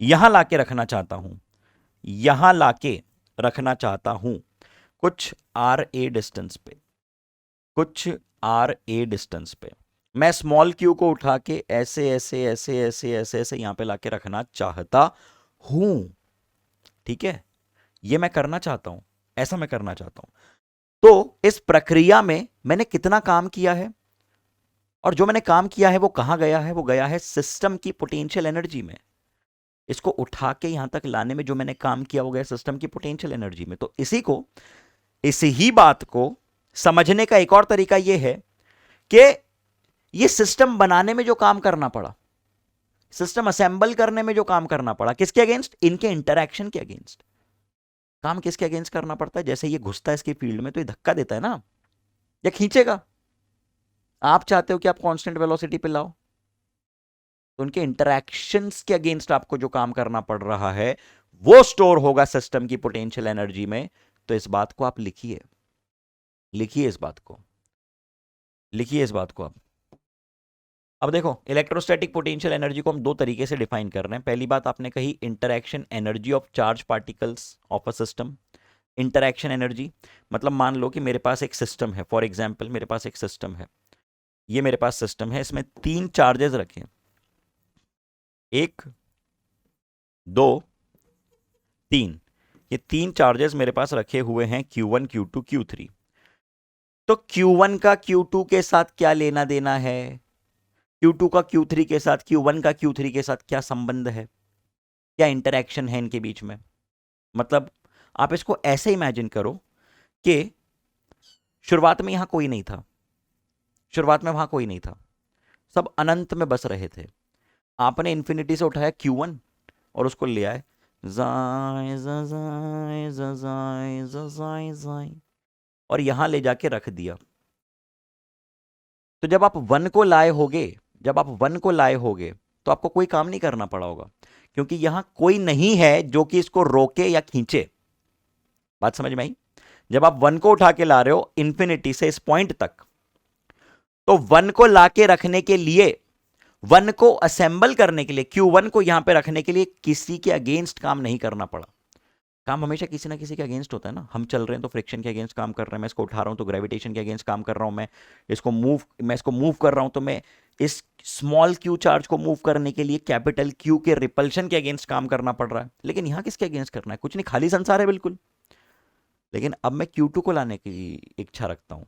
यहां लाके रखना चाहता हूं, कुछ आर ए डिस्टेंस पे मैं स्मॉल क्यू को उठा के ऐसे ऐसे ऐसे ऐसे ऐसे ऐसे यहां पे लाके रखना चाहता हूं, ठीक है। ये मैं करना चाहता हूं, ऐसा मैं करना चाहता हूं। तो इस प्रक्रिया में मैंने कितना काम किया है, और जो मैंने काम किया है वो कहां गया है, वो गया है सिस्टम की पोटेंशियल एनर्जी में। इसको उठा के यहां तक लाने में जो मैंने काम किया वो गया सिस्टम की पोटेंशियल एनर्जी में। तो इसी ही बात को समझने का एक और तरीका यह है कि ये सिस्टम बनाने में जो काम करना पड़ा, सिस्टम असेंबल करने में जो काम करना पड़ा, किसके अगेंस्ट, इनके इंटरैक्शन के अगेंस्ट। काम किसके अगेंस्ट करना पड़ता है, जैसे ये घुसता है इसकी फील्ड में तो ये धक्का देता है ना, या खींचेगा। आप चाहते हो कि आप कांस्टेंट वेलोसिटी पे लाओ, तो उनके इंटरैक्शंस के अगेंस्ट आपको जो काम करना पड़ रहा है वो स्टोर होगा सिस्टम की पोटेंशियल एनर्जी में। तो इस बात को आप लिखिए, इस बात को आप। अब देखो, इलेक्ट्रोस्टैटिक पोटेंशियल एनर्जी को हम दो तरीके से डिफाइन कर रहे हैं। पहली बात आपने कही interaction energy of charge particles of a system. Interaction energy मतलब मान लो कि मेरे पास एक सिस्टम है, फॉर एग्जांपल मेरे पास एक सिस्टम है, ये मेरे पास सिस्टम है, इसमें 3 चार्जेस रखे हैं, 1 2 3। ये 3 चार्जेस मेरे पास रखे हुए हैं Q1 Q2 Q3। तो Q1 का Q2 के साथ क्या लेना देना है, Q2 का Q3 के साथ, Q1 का Q3 के साथ क्या संबंध है, क्या इंटरैक्शन है इनके बीच में। मतलब आप इसको ऐसे इमेजिन करो कि शुरुआत में यहां कोई नहीं था, वहां कोई नहीं था, सब अनंत में बस रहे थे। आपने इंफिनिटी से उठाया Q1 और उसको ले आए और यहां ले जाके रख दिया। तो जब आप 1 को लाए होगे तो आपको कोई काम नहीं करना पड़ा होगा, क्योंकि यहां कोई नहीं है जो कि इसको रोके या खींचे। बात समझ में आई? जब आप 1 को उठा के ला रहे हो इंफिनिटी से इस पॉइंट तक, तो 1 को लाके रखने के लिए, 1 को असेंबल करने के लिए, Q1 को यहां पे रखने के लिए किसी के अगेंस्ट काम नहीं करना पड़ा। काम हमेशा किसी ना किसी के अगेंस्ट होता है ना। हम चल रहे हैं तो फ्रिक्शन के अगेंस्ट काम कर रहे हैं, मैं इसको उठा रहा हूं तो ग्रेविटेशन के अगेंस्ट काम कर रहा हूं, मैं इसको मूव कर रहा हूं तो मैं इस स्मॉल क्यू चार्ज को मूव करने के लिए कैपिटल क्यू के रिपल्शन के अगेंस्ट काम करना पड़ रहा है। लेकिन यहां किसके अगेंस्ट करना है, कुछ नहीं, खाली संसार है बिल्कुल। लेकिन अब मैं Q2 को लाने की इच्छा रखता हूं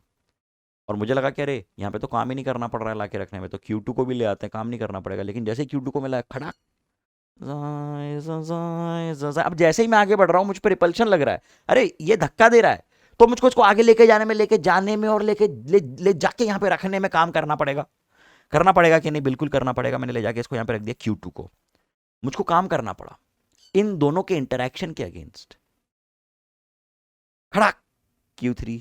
और मुझे लगा कि अरे यहाँ पे तो काम ही नहीं करना पड़ रहा है लाके रखने में, तो Q2 को भी ले आते हैं, काम नहीं करना पड़ेगा। लेकिन जैसे Q2 को मिला खड़ा, अब जैसे ही मैं आगे बढ़ रहा हूं मुझ पर रिपल्शन लग रहा है, अरे ये धक्का दे रहा है, तो मुझको इसको आगे लेके जाने में और ले जाके यहां पे रखने में काम करना पड़ेगा कि नहीं, बिल्कुल करना पड़ेगा। मैंने ले जाके इसको यहां पे रख दिया Q2 को, मुझको काम करना पड़ा इन दोनों के इंटरैक्शन के अगेंस्ट। खड़ा Q3,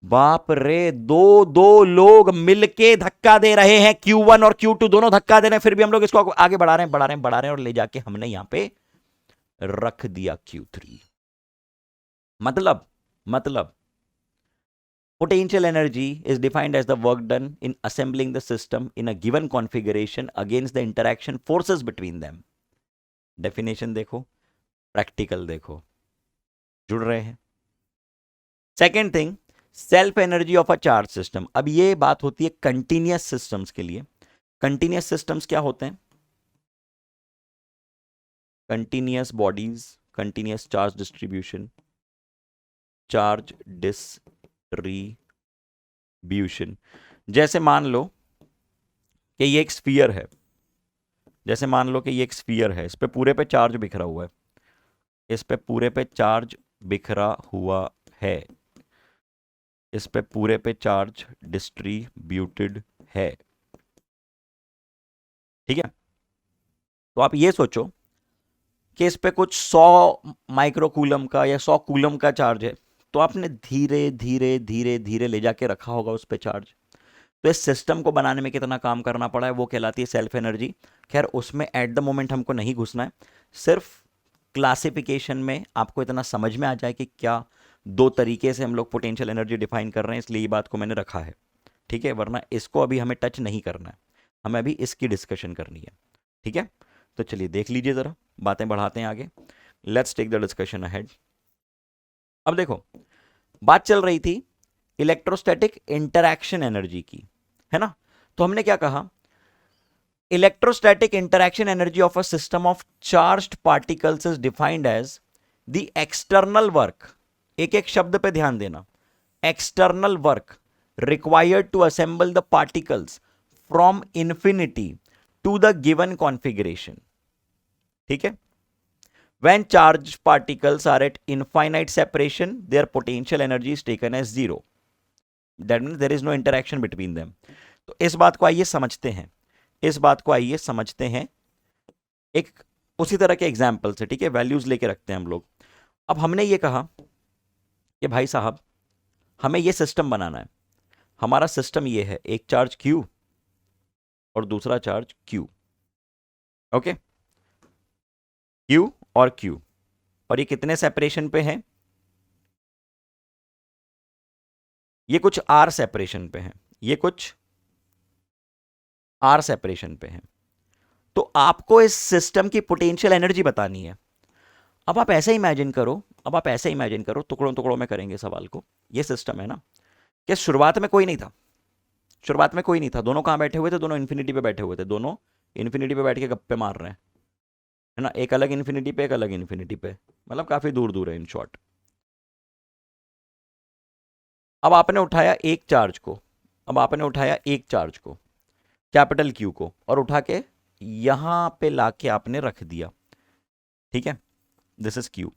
बाप रे, दो लोग मिलके धक्का दे रहे हैं, Q1 और Q2 दोनों धक्का दे रहे हैं, फिर भी हम लोग इसको आगे बढ़ा रहे हैं और ले जाके हमने यहां पे रख दिया Q3। मतलब potential energy is defined as the work done in assembling the system in a given configuration against the interaction forces between them। Definition देखो, प्रैक्टिकल देखो, जुड़ रहे हैं। Second thing, self energy of a charge system. अब ये बात होती है कंटिन्यूअस सिस्टम्स के लिए। कंटिन्यूअस सिस्टम्स क्या होते हैं? Continuous bodies, continuous charge distribution, charge distribution. जैसे मान लो कि ये एक स्फीयर है, इस पे पूरे पे चार्ज बिखरा हुआ है, इस पे पूरे पे चार्ज डिस्ट्रीब्यूटेड है, ठीक है। तो आप ये सोचो कि इस पे कुछ 100 माइक्रोकूलम का या 100 कूलम का चार्ज है, तो आपने धीरे धीरे ले जाके रखा होगा उस पे चार्ज। तो इस सिस्टम को बनाने में कितना काम करना पड़ा है वो कहलाती है सेल्फ एनर्जी। खैर उसमें एट द मोमेंट हमको नहीं घुसना है, सिर्फ क्लासिफिकेशन में आपको इतना समझ में आ जाए कि क्या दो तरीके से हम लोग पोटेंशियल एनर्जी डिफाइन कर रहे हैं, इसलिए ये बात को मैंने रखा है, ठीक है, वरना इसको अभी हमें टच नहीं करना है, हमें अभी इसकी डिस्कशन करनी है, ठीक है। तो चलिए देख लीजिए ज़रा, बातें बढ़ाते हैं आगे, let's take the discussion ahead. अब देखो, बात चल रही थी इलेक्ट्रोस्टैटिक इंटरैक्शन एनर्जी की, है ना। तो हमने क्या कहा, electrostatic interaction energy of a system of charged particles is defined as the external work, एक एक शब्द पे ध्यान देना, external work required to assemble the particles from infinity to the given configuration, ठीक है। when charged particles are at infinite separation their potential energy is taken as zero, that means there is no interaction between them। तो इस बात को आइए समझते हैं, इस बात को आइए समझते हैं एक उसी तरह के एग्जाम्पल से, ठीक है, वैल्यूज लेके रखते हैं हम लोग। अब हमने ये कहा कि भाई साहब हमें ये सिस्टम बनाना है, हमारा सिस्टम ये है, एक चार्ज Q और दूसरा चार्ज Q, ओके, Q और Q, और ये कितने सेपरेशन पे हैं, ये कुछ R सेपरेशन पे हैं, ये कुछ R सेपरेशन पे हैं। तो आपको इस सिस्टम की पोटेंशियल एनर्जी बतानी है। अब आप ऐसे इमेजिन करो, अब आप ऐसे इमेजिन करो, टुकड़ों टुकड़ों में करेंगे सवाल को, ये सिस्टम है ना, कि शुरुआत में कोई नहीं था, शुरुआत में कोई नहीं था, दोनों कहां बैठे हुए थे, दोनों इन्फिनिटी पे बैठे हुए थे, दोनों इन्फिनिटी पे बैठ के गप्पे मार रहे हैं, है ना, एक अलग इन्फिनिटी पे, एक अलग इन्फिनिटी पे, मतलब काफी दूर दूर है इन शॉर्ट। अब आपने उठाया एक चार्ज को, अब आपने उठाया एक चार्ज को, कैपिटल Q को, और उठा के यहां पे लाके आपने रख दिया, ठीक है, दिस इज Q।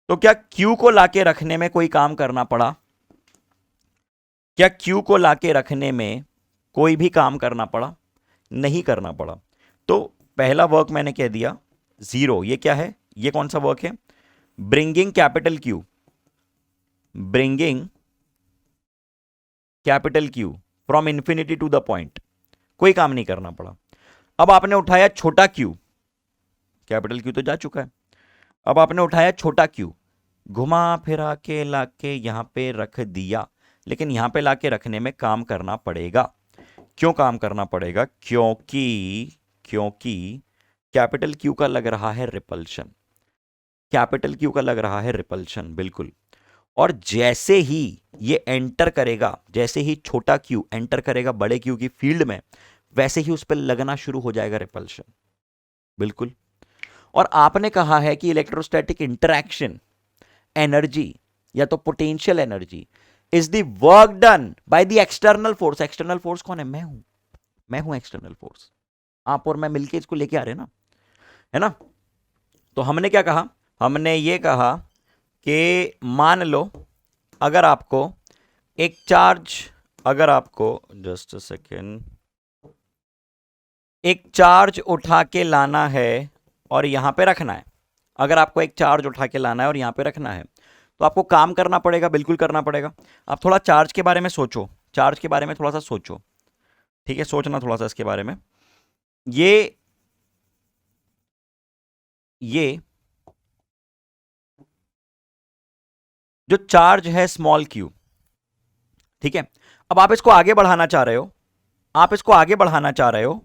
तो क्या Q को लाके रखने में कोई काम करना पड़ा, क्या Q को लाके रखने में कोई भी काम करना पड़ा, नहीं करना पड़ा। तो पहला वर्क मैंने कह दिया जीरो, ये क्या है, ये कौन सा वर्क है, bringing capital Q, bringing capital Q from infinity to the point, कोई काम नहीं करना पड़ा। अब आपने उठाया छोटा Q, कैपिटल Q तो जा चुका है, अब आपने उठाया छोटा Q, घुमा फिरा के लाके यहां पे रख दिया, लेकिन यहां पे लाके रखने में काम करना पड़ेगा। क्यों काम करना पड़ेगा, क्योंकि कैपिटल Q का लग रहा है रिपल्शन, कैपिटल Q का लग रहा है रिपल्शन, बिल्कुल। और जैसे ही ये एंटर करेगा, जैसे ही छोटा Q एंटर करेगा बड़े Q की फील्ड में, वैसे ही उस पर लगना शुरू हो जाएगा रिपल्शन, बिल्कुल। और आपने कहा है कि इलेक्ट्रोस्टैटिक इंटरैक्शन एनर्जी या तो potential energy is the work done by the external force. External force कौन है, मैं हूं एक्सटर्नल फोर्स, आप और मैं मिलके इसको लेके आ रहे हैं ना, है ना। तो हमने क्या कहा, हमने ये कहा कि मान लो अगर आपको एक चार्ज, अगर आपको जस्ट अ सेकेंड, एक चार्ज उठा के लाना है और यहां पे रखना है, अगर आपको एक चार्ज उठा के लाना है और यहां पे रखना है, तो आपको काम करना पड़ेगा, बिल्कुल करना पड़ेगा। आप थोड़ा चार्ज के बारे में सोचो, चार्ज के बारे में थोड़ा सा सोचो, ठीक है, सोचना थोड़ा सा इसके बारे में। ये जो चार्ज है स्मॉल Q, ठीक है, अब आप इसको आगे बढ़ाना चाह रहे हो, आप इसको आगे बढ़ाना चाह रहे हो,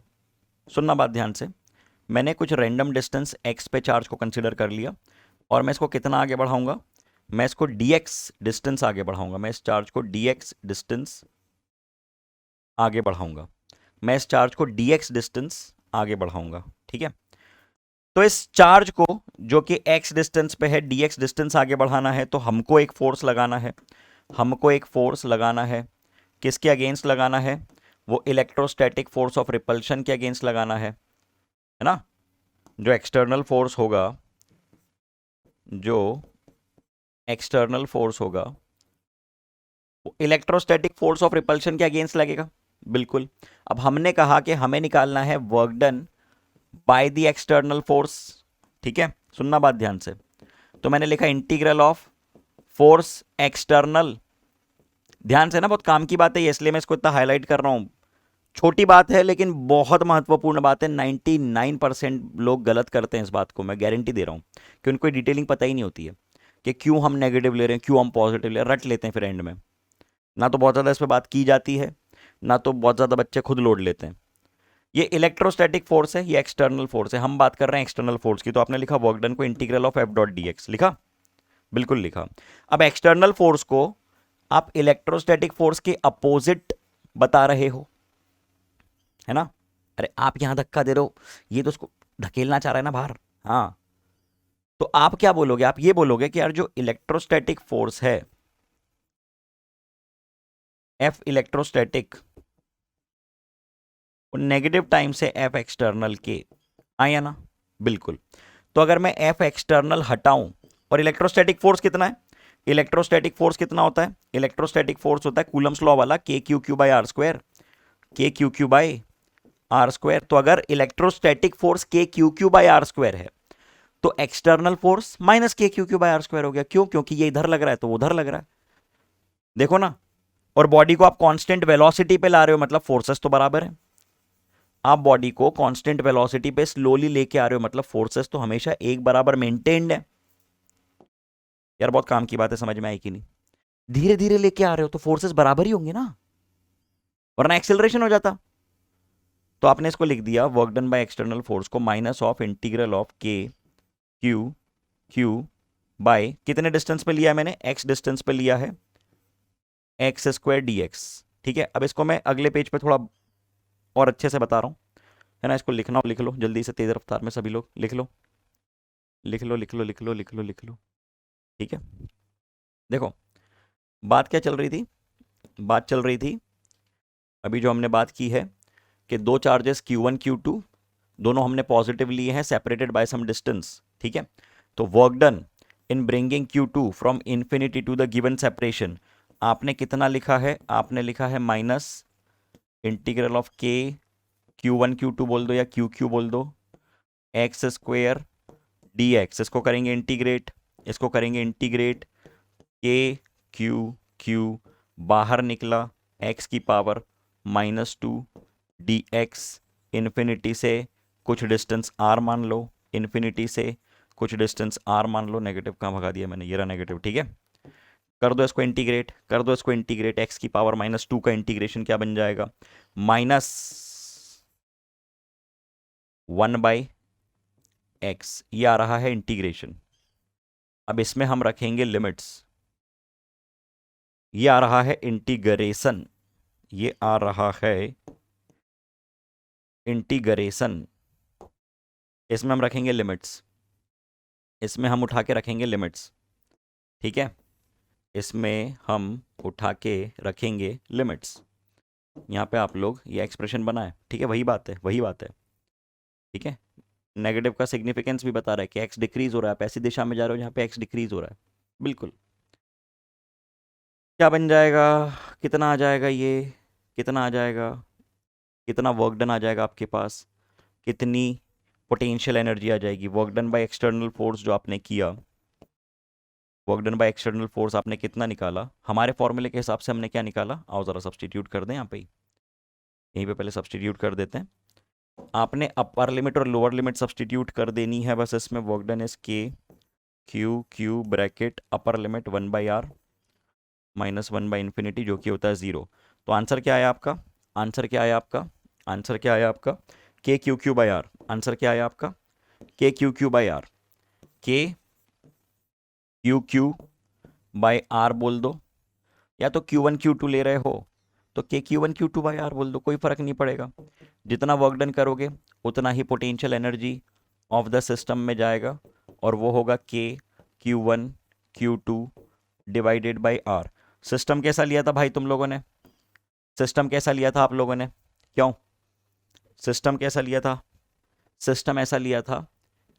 सुनना बात ध्यान से, मैंने कुछ रैंडम डिस्टेंस x पे चार्ज को कंसीडर कर लिया, और मैं इसको कितना आगे बढ़ाऊंगा, मैं इसको dx डिस्टेंस आगे बढ़ाऊंगा, मैं इस चार्ज को dx डिस्टेंस आगे बढ़ाऊंगा, मैं इस चार्ज को dx डिस्टेंस आगे बढ़ाऊंगा, ठीक है। तो इस चार्ज को जो कि x डिस्टेंस पे है, dx डिस्टेंस आगे बढ़ाना है, तो हमको एक फोर्स लगाना है, हमको एक फोर्स लगाना है, किसके अगेंस्ट लगाना है, वो इलेक्ट्रोस्टैटिक फोर्स ऑफ रिपल्शन के अगेंस्ट लगाना है ना। जो एक्सटर्नल फोर्स होगा, जो एक्सटर्नल फोर्स होगा वो इलेक्ट्रोस्टैटिक फोर्स ऑफ रिपल्शन के अगेंस्ट लगेगा, बिल्कुल। अब हमने कहा कि हमें निकालना है work done by the external force, ठीक है, सुनना बात ध्यान से। तो मैंने लिखा इंटीग्रल ऑफ फोर्स एक्सटर्नल ध्यान से ना, बहुत काम की बात है ये, इसलिए मैं इसको इतना हाईलाइट कर रहा हूँ। छोटी बात है लेकिन बहुत महत्वपूर्ण बात है। 99% लोग गलत करते हैं इस बात को, मैं गारंटी दे रहा हूँ, कि उनको डिटेलिंग पता ही नहीं होती है कि क्यों हम नेगेटिव ले रहे हैं, क्यों हम पॉजिटिव ले रहे हैं, रट लेते हैं फिर एंड में। ना तो बहुत ज़्यादा इस पर बात की जाती है, ना तो बहुत ज़्यादा बच्चे खुद लोड लेते हैं। ये इलेक्ट्रोस्टैटिक फोर्स है, ये एक्सटर्नल फोर्स है, हम बात कर रहे हैं एक्सटर्नल फोर्स की। तो आपने लिखा वर्क डन को integral of F dot D x, लिखा? बिल्कुल लिखा। अब एक्सटर्नल फोर्स को आप इलेक्ट्रोस्टैटिक फोर्स के अपोजिट बता रहे हो, है ना? अरे आप यहां धक्का दे रहे हो, ये तो उसको धकेलना चाह रहा है ना बाहर। हाँ, तो आप क्या बोलोगे? आप ये बोलोगे कि यार जो इलेक्ट्रोस्टैटिक फोर्स है, एफ इलेक्ट्रोस्टैटिक, नेगेटिव टाइम से एफ एक्सटर्नल के आया ना? बिल्कुल। तो अगर मैं एफ एक्सटर्नल हटाऊं, और इलेक्ट्रोस्टैटिक फोर्स कितना है? इलेक्ट्रोस्टैटिक फोर्स कितना होता है? इलेक्ट्रोस्टैटिक फोर्स होता है कूलम्स लॉ वाला, K Q Q by r square, K Q Q by r square. तो अगर electrostatic force K Q Q by r square है, तो external force minus K Q Q by r square हो गया। क्यों? क्योंकि ये इधर लग रहा है तो उधर लग रहा है, देखो ना। और बॉडी को आप कांस्टेंट वेलोसिटी पे ला रहे हो, मतलब फोर्सेस तो बराबर है। आप बॉडी को कांस्टेंट वेलोसिटी पे स्लोली लेके आ रहे हो, मतलब फोर्सेस तो हमेशा एक बराबर मेंटेन्ड है। यार बहुत काम की बात है, समझ में आई कि नहीं? धीरे धीरे लेके आ रहे हो तो फोर्सेस बराबर ही होंगे ना, वरना एक्सेलरेशन हो जाता। तो आपने इसको लिख दिया work done by external force को minus of integral of K Q Q by, कितने डिस्टेंस पे लिया है मैंने? एक्स डिस्टेंस पे लिया है, एक्स स्क्वायर डी एक्स। ठीक है, अब इसको मैं अगले पेज पे थोड़ा और अच्छे से बता रहा हूँ, है ना? इसको लिखना हो लिख लो जल्दी से, तेज रफ्तार में सभी लोग लिख लो, लिख लो, लिख लो, लिख लो, लिख लो, लिख लो। ठीक है, देखो बात क्या चल रही थी? बात चल रही थी अभी जो हमने बात की है कि दो चार्जेस Q1 Q2 दोनों हमने पॉजिटिव लिए हैं, सेपरेटेड बाय सम डिस्टेंस। ठीक है, तो work done in bringing Q2 from infinity to the given separation, आपने कितना लिखा है? आपने लिखा है माइनस इंटीग्रल ऑफ के Q1 Q2 बोल दो या QQ बोल दो, एक्स स्क्वेयर डी एक्स। इसको करेंगे इंटीग्रेट, इसको करेंगे इंटीग्रेट, के क्यू क्यू बाहर निकला एक्स की पावर -2 डी एक्स, इन्फिनिटी से कुछ डिस्टेंस आर मान लो, इन्फिनिटी से कुछ डिस्टेंस आर मान लो। नेगेटिव कहाँ भगा दिया मैंने? ये रहा नेगेटिव। ठीक है, कर दो इसको इंटीग्रेट, कर दो इसको इंटीग्रेट। एक्स की पावर -2 का इंटीग्रेशन क्या बन जाएगा? -1/x, ये आ रहा है इंटीग्रेशन। अब इसमें हम रखेंगे लिमिट्स, ये आ रहा है इंटीग्रेशन, ये आ रहा है इंटीग्रेशन। इसमें हम रखेंगे लिमिट्स, इसमें हम उठा के रखेंगे लिमिट्स। ठीक है, इसमें हम उठा के रखेंगे लिमिट्स। यहाँ पे आप लोग ये एक्सप्रेशन बनाए, ठीक है? वही बात है, वही बात है। ठीक है, नेगेटिव का सिग्निफिकेंस भी बता रहा है कि एक्स डिक्रीज हो रहा है, आप ऐसी दिशा में जा रहे हो जहाँ पे एक्स डिक्रीज हो रहा है। बिल्कुल। क्या बन जाएगा? कितना आ जाएगा ये? कितना आ जाएगा? कितना वर्क डन आ जाएगा आपके पास? कितनी पोटेंशियल एनर्जी आ जाएगी? Work done by external force जो आपने किया, work done by external force आपने कितना निकाला? हमारे फॉर्मूले के हिसाब से हमने क्या निकाला? आओ ज़रा सब्सटीट्यूट कर दें यहाँ पे, यहीं पे पहले सब्सटीट्यूट कर देते हैं। आपने अपर लिमिट और लोअर लिमिट सब्सटीट्यूट कर देनी है बस। इसमें वर्क डन इज के Q Q bracket upper limit 1/r -1/इंफिनिटी, जो कि होता है 0। तो आंसर क्या आया आपका? आंसर क्या आया आपका? आंसर क्या आया आपका? K Q Q by R. Answer क्या आया आपका? K Q Q by R, K Q Q by R बोल दो, या तो Q1 Q2 ले रहे हो तो के Q1 Q2 बाई आर बोल दो, कोई फर्क नहीं पड़ेगा। जितना वर्क डन करोगे उतना ही potential energy of the system में जाएगा, और वो होगा के Q1 Q2 divided by are. System कैसा लिया था भाई तुम लोगों ने? सिस्टम कैसा लिया था आप लोगों ने? क्यों? सिस्टम कैसा लिया था? सिस्टम ऐसा लिया था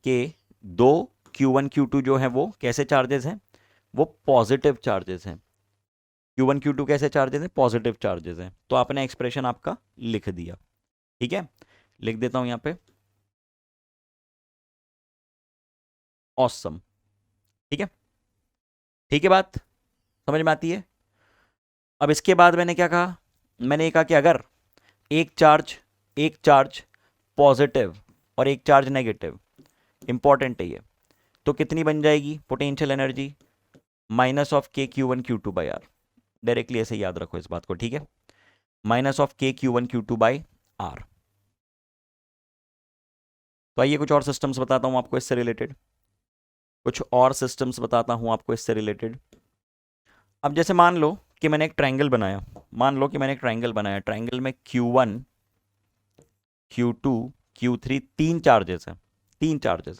कि दो Q1 Q2 जो है वो कैसे चार्जेस हैं? वो पॉजिटिव चार्जेस हैं। Q1 Q2 कैसे चार्जेस हैं? पॉजिटिव चार्जेस हैं। तो आपने एक्सप्रेशन आपका लिख दिया। ठीक है, लिख देता हूं यहां पे, ऑसम। ठीक है, ठीक है, बात समझ में आती है? अब इसके बाद मैंने क्या कहा, मैंने ये कहा कि अगर एक चार्ज पॉजिटिव और एक चार्ज नेगेटिव, इंपॉर्टेंट है ये, तो कितनी बन जाएगी potential energy, minus of K Q one Q two by R. Directly ऐसे याद रखो इस बात को, ठीक है, minus of K Q one Q two by R. तो आइए कुछ और सिस्टम्स बताता हूं आपको इससे रिलेटेड, कुछ और सिस्टम्स बताता हूं आपको इससे रिलेटेड। अब जैसे मान लो कि मैंने एक ट्रायंगल बनाया, ट्रायंगल में Q1 Q2 Q3 तीन चार्जेस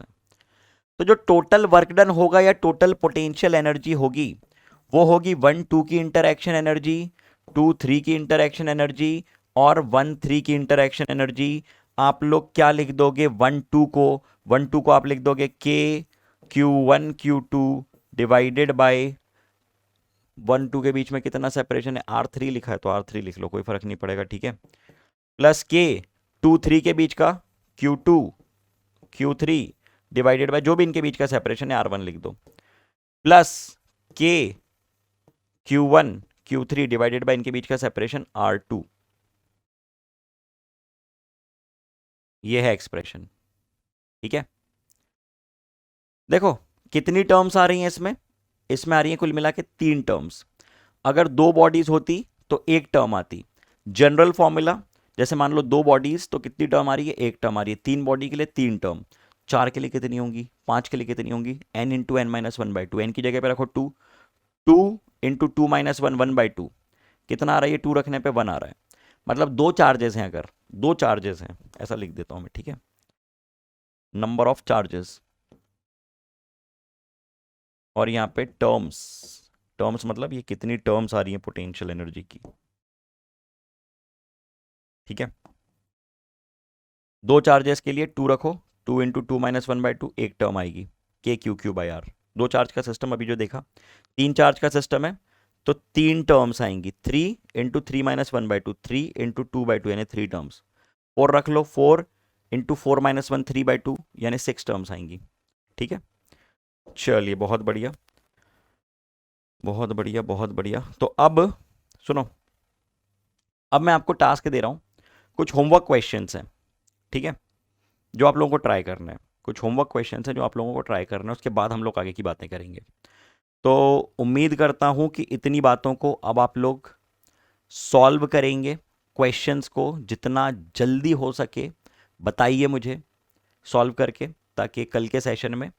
हैं। तो जो टोटल वर्क डन होगा या टोटल पोटेंशियल एनर्जी होगी वो होगी 1-2 की इंटरैक्शन एनर्जी, 2-3 की इंटरैक्शन एनर्जी और 1-3 की इंटरैक्शन एनर्जी। आप लोग क्या लिख दोगे, 1-2 को आप लिख दोगे के Q1 Q2 डिवाइडेड बाय 1-2 के बीच में कितना सेपरेशन है, R3 लिखा है तो R3 लिख लो, कोई फर्क नहीं पड़ेगा, ठीक है, प्लस के 2-3 के बीच का Q2 Q3 डिवाइडेड बाय जो भी इनके बीच का सेपरेशन है R1 लिख दो, प्लस के Q1 Q3 डिवाइडेड बाय इनके बीच का सेपरेशन R2। ये है एक्सप्रेशन, ठीक है। देखो कितनी टर्म्स आ रही हैं इसमें आ रही है कुल मिला के 3 टर्म्स। अगर 2 बॉडीज होती तो एक टर्म आती। जनरल फॉर्मूला, जैसे मान लो 2 बॉडीज तो कितनी टर्म आ रही है, एक टर्म आ रही है। 3 बॉडी के लिए 3 टर्म, 4 के लिए कितनी होंगी, 5 के लिए कितनी होंगी, n into N minus one by two, N की जगह पे रखो 2, 2 इंटू टू माइनस वन, 1/2, कितना आ रहा है ये 2 रखने पे 1 आ रहा है। मतलब 2 चार्जेस हैं, अगर 2 चार्जेस हैं ऐसा लिख देता हूं मैं, ठीक है, नंबर ऑफ चार्जेस, और यहाँ पे टर्म्स मतलब ये कितनी टर्म्स आ रही हैं पोटेंशियल एनर्जी की, ठीक है। 2 चार्जेस के लिए 2 रखो, 2 into two minus one by two, एक टर्म आएगी K Q Q by R. 2 charge का सिस्टम अभी जो देखा, 3 चार्ज का सिस्टम है तो 3 टर्म्स आएंगी, 3 into three minus one by to, 3 into two by two यानी 3 टर्म्स, 4 रख लो, 4 इंटू फोर माइनस वन, 3/2 यानी 6 टर्म्स आएंगी, ठीक है। चलिए बहुत बढ़िया बहुत बढ़िया बहुत बढ़िया। तो अब सुनो, अब मैं आपको टास्क दे रहा हूं, कुछ होमवर्क क्वेश्चंस हैं, ठीक है, जो आप लोगों को ट्राई करना है। कुछ होमवर्क क्वेश्चंस हैं जो आप लोगों को ट्राई करना है, उसके बाद हम लोग आगे की बातें करेंगे। तो उम्मीद करता हूं कि इतनी बातों को अब आप लोग सॉल्व करेंगे, क्वेश्चंस को जितना जल्दी हो सके बताइए मुझे सॉल्व करके, ताकि कल के सेशन में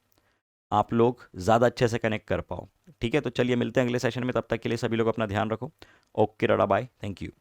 आप लोग ज़्यादा अच्छे से कनेक्ट कर पाओ, ठीक है। तो चलिए मिलते हैं अगले सेशन में, तब तक के लिए सभी लोग अपना ध्यान रखो। Okay, tata, bye, thank you.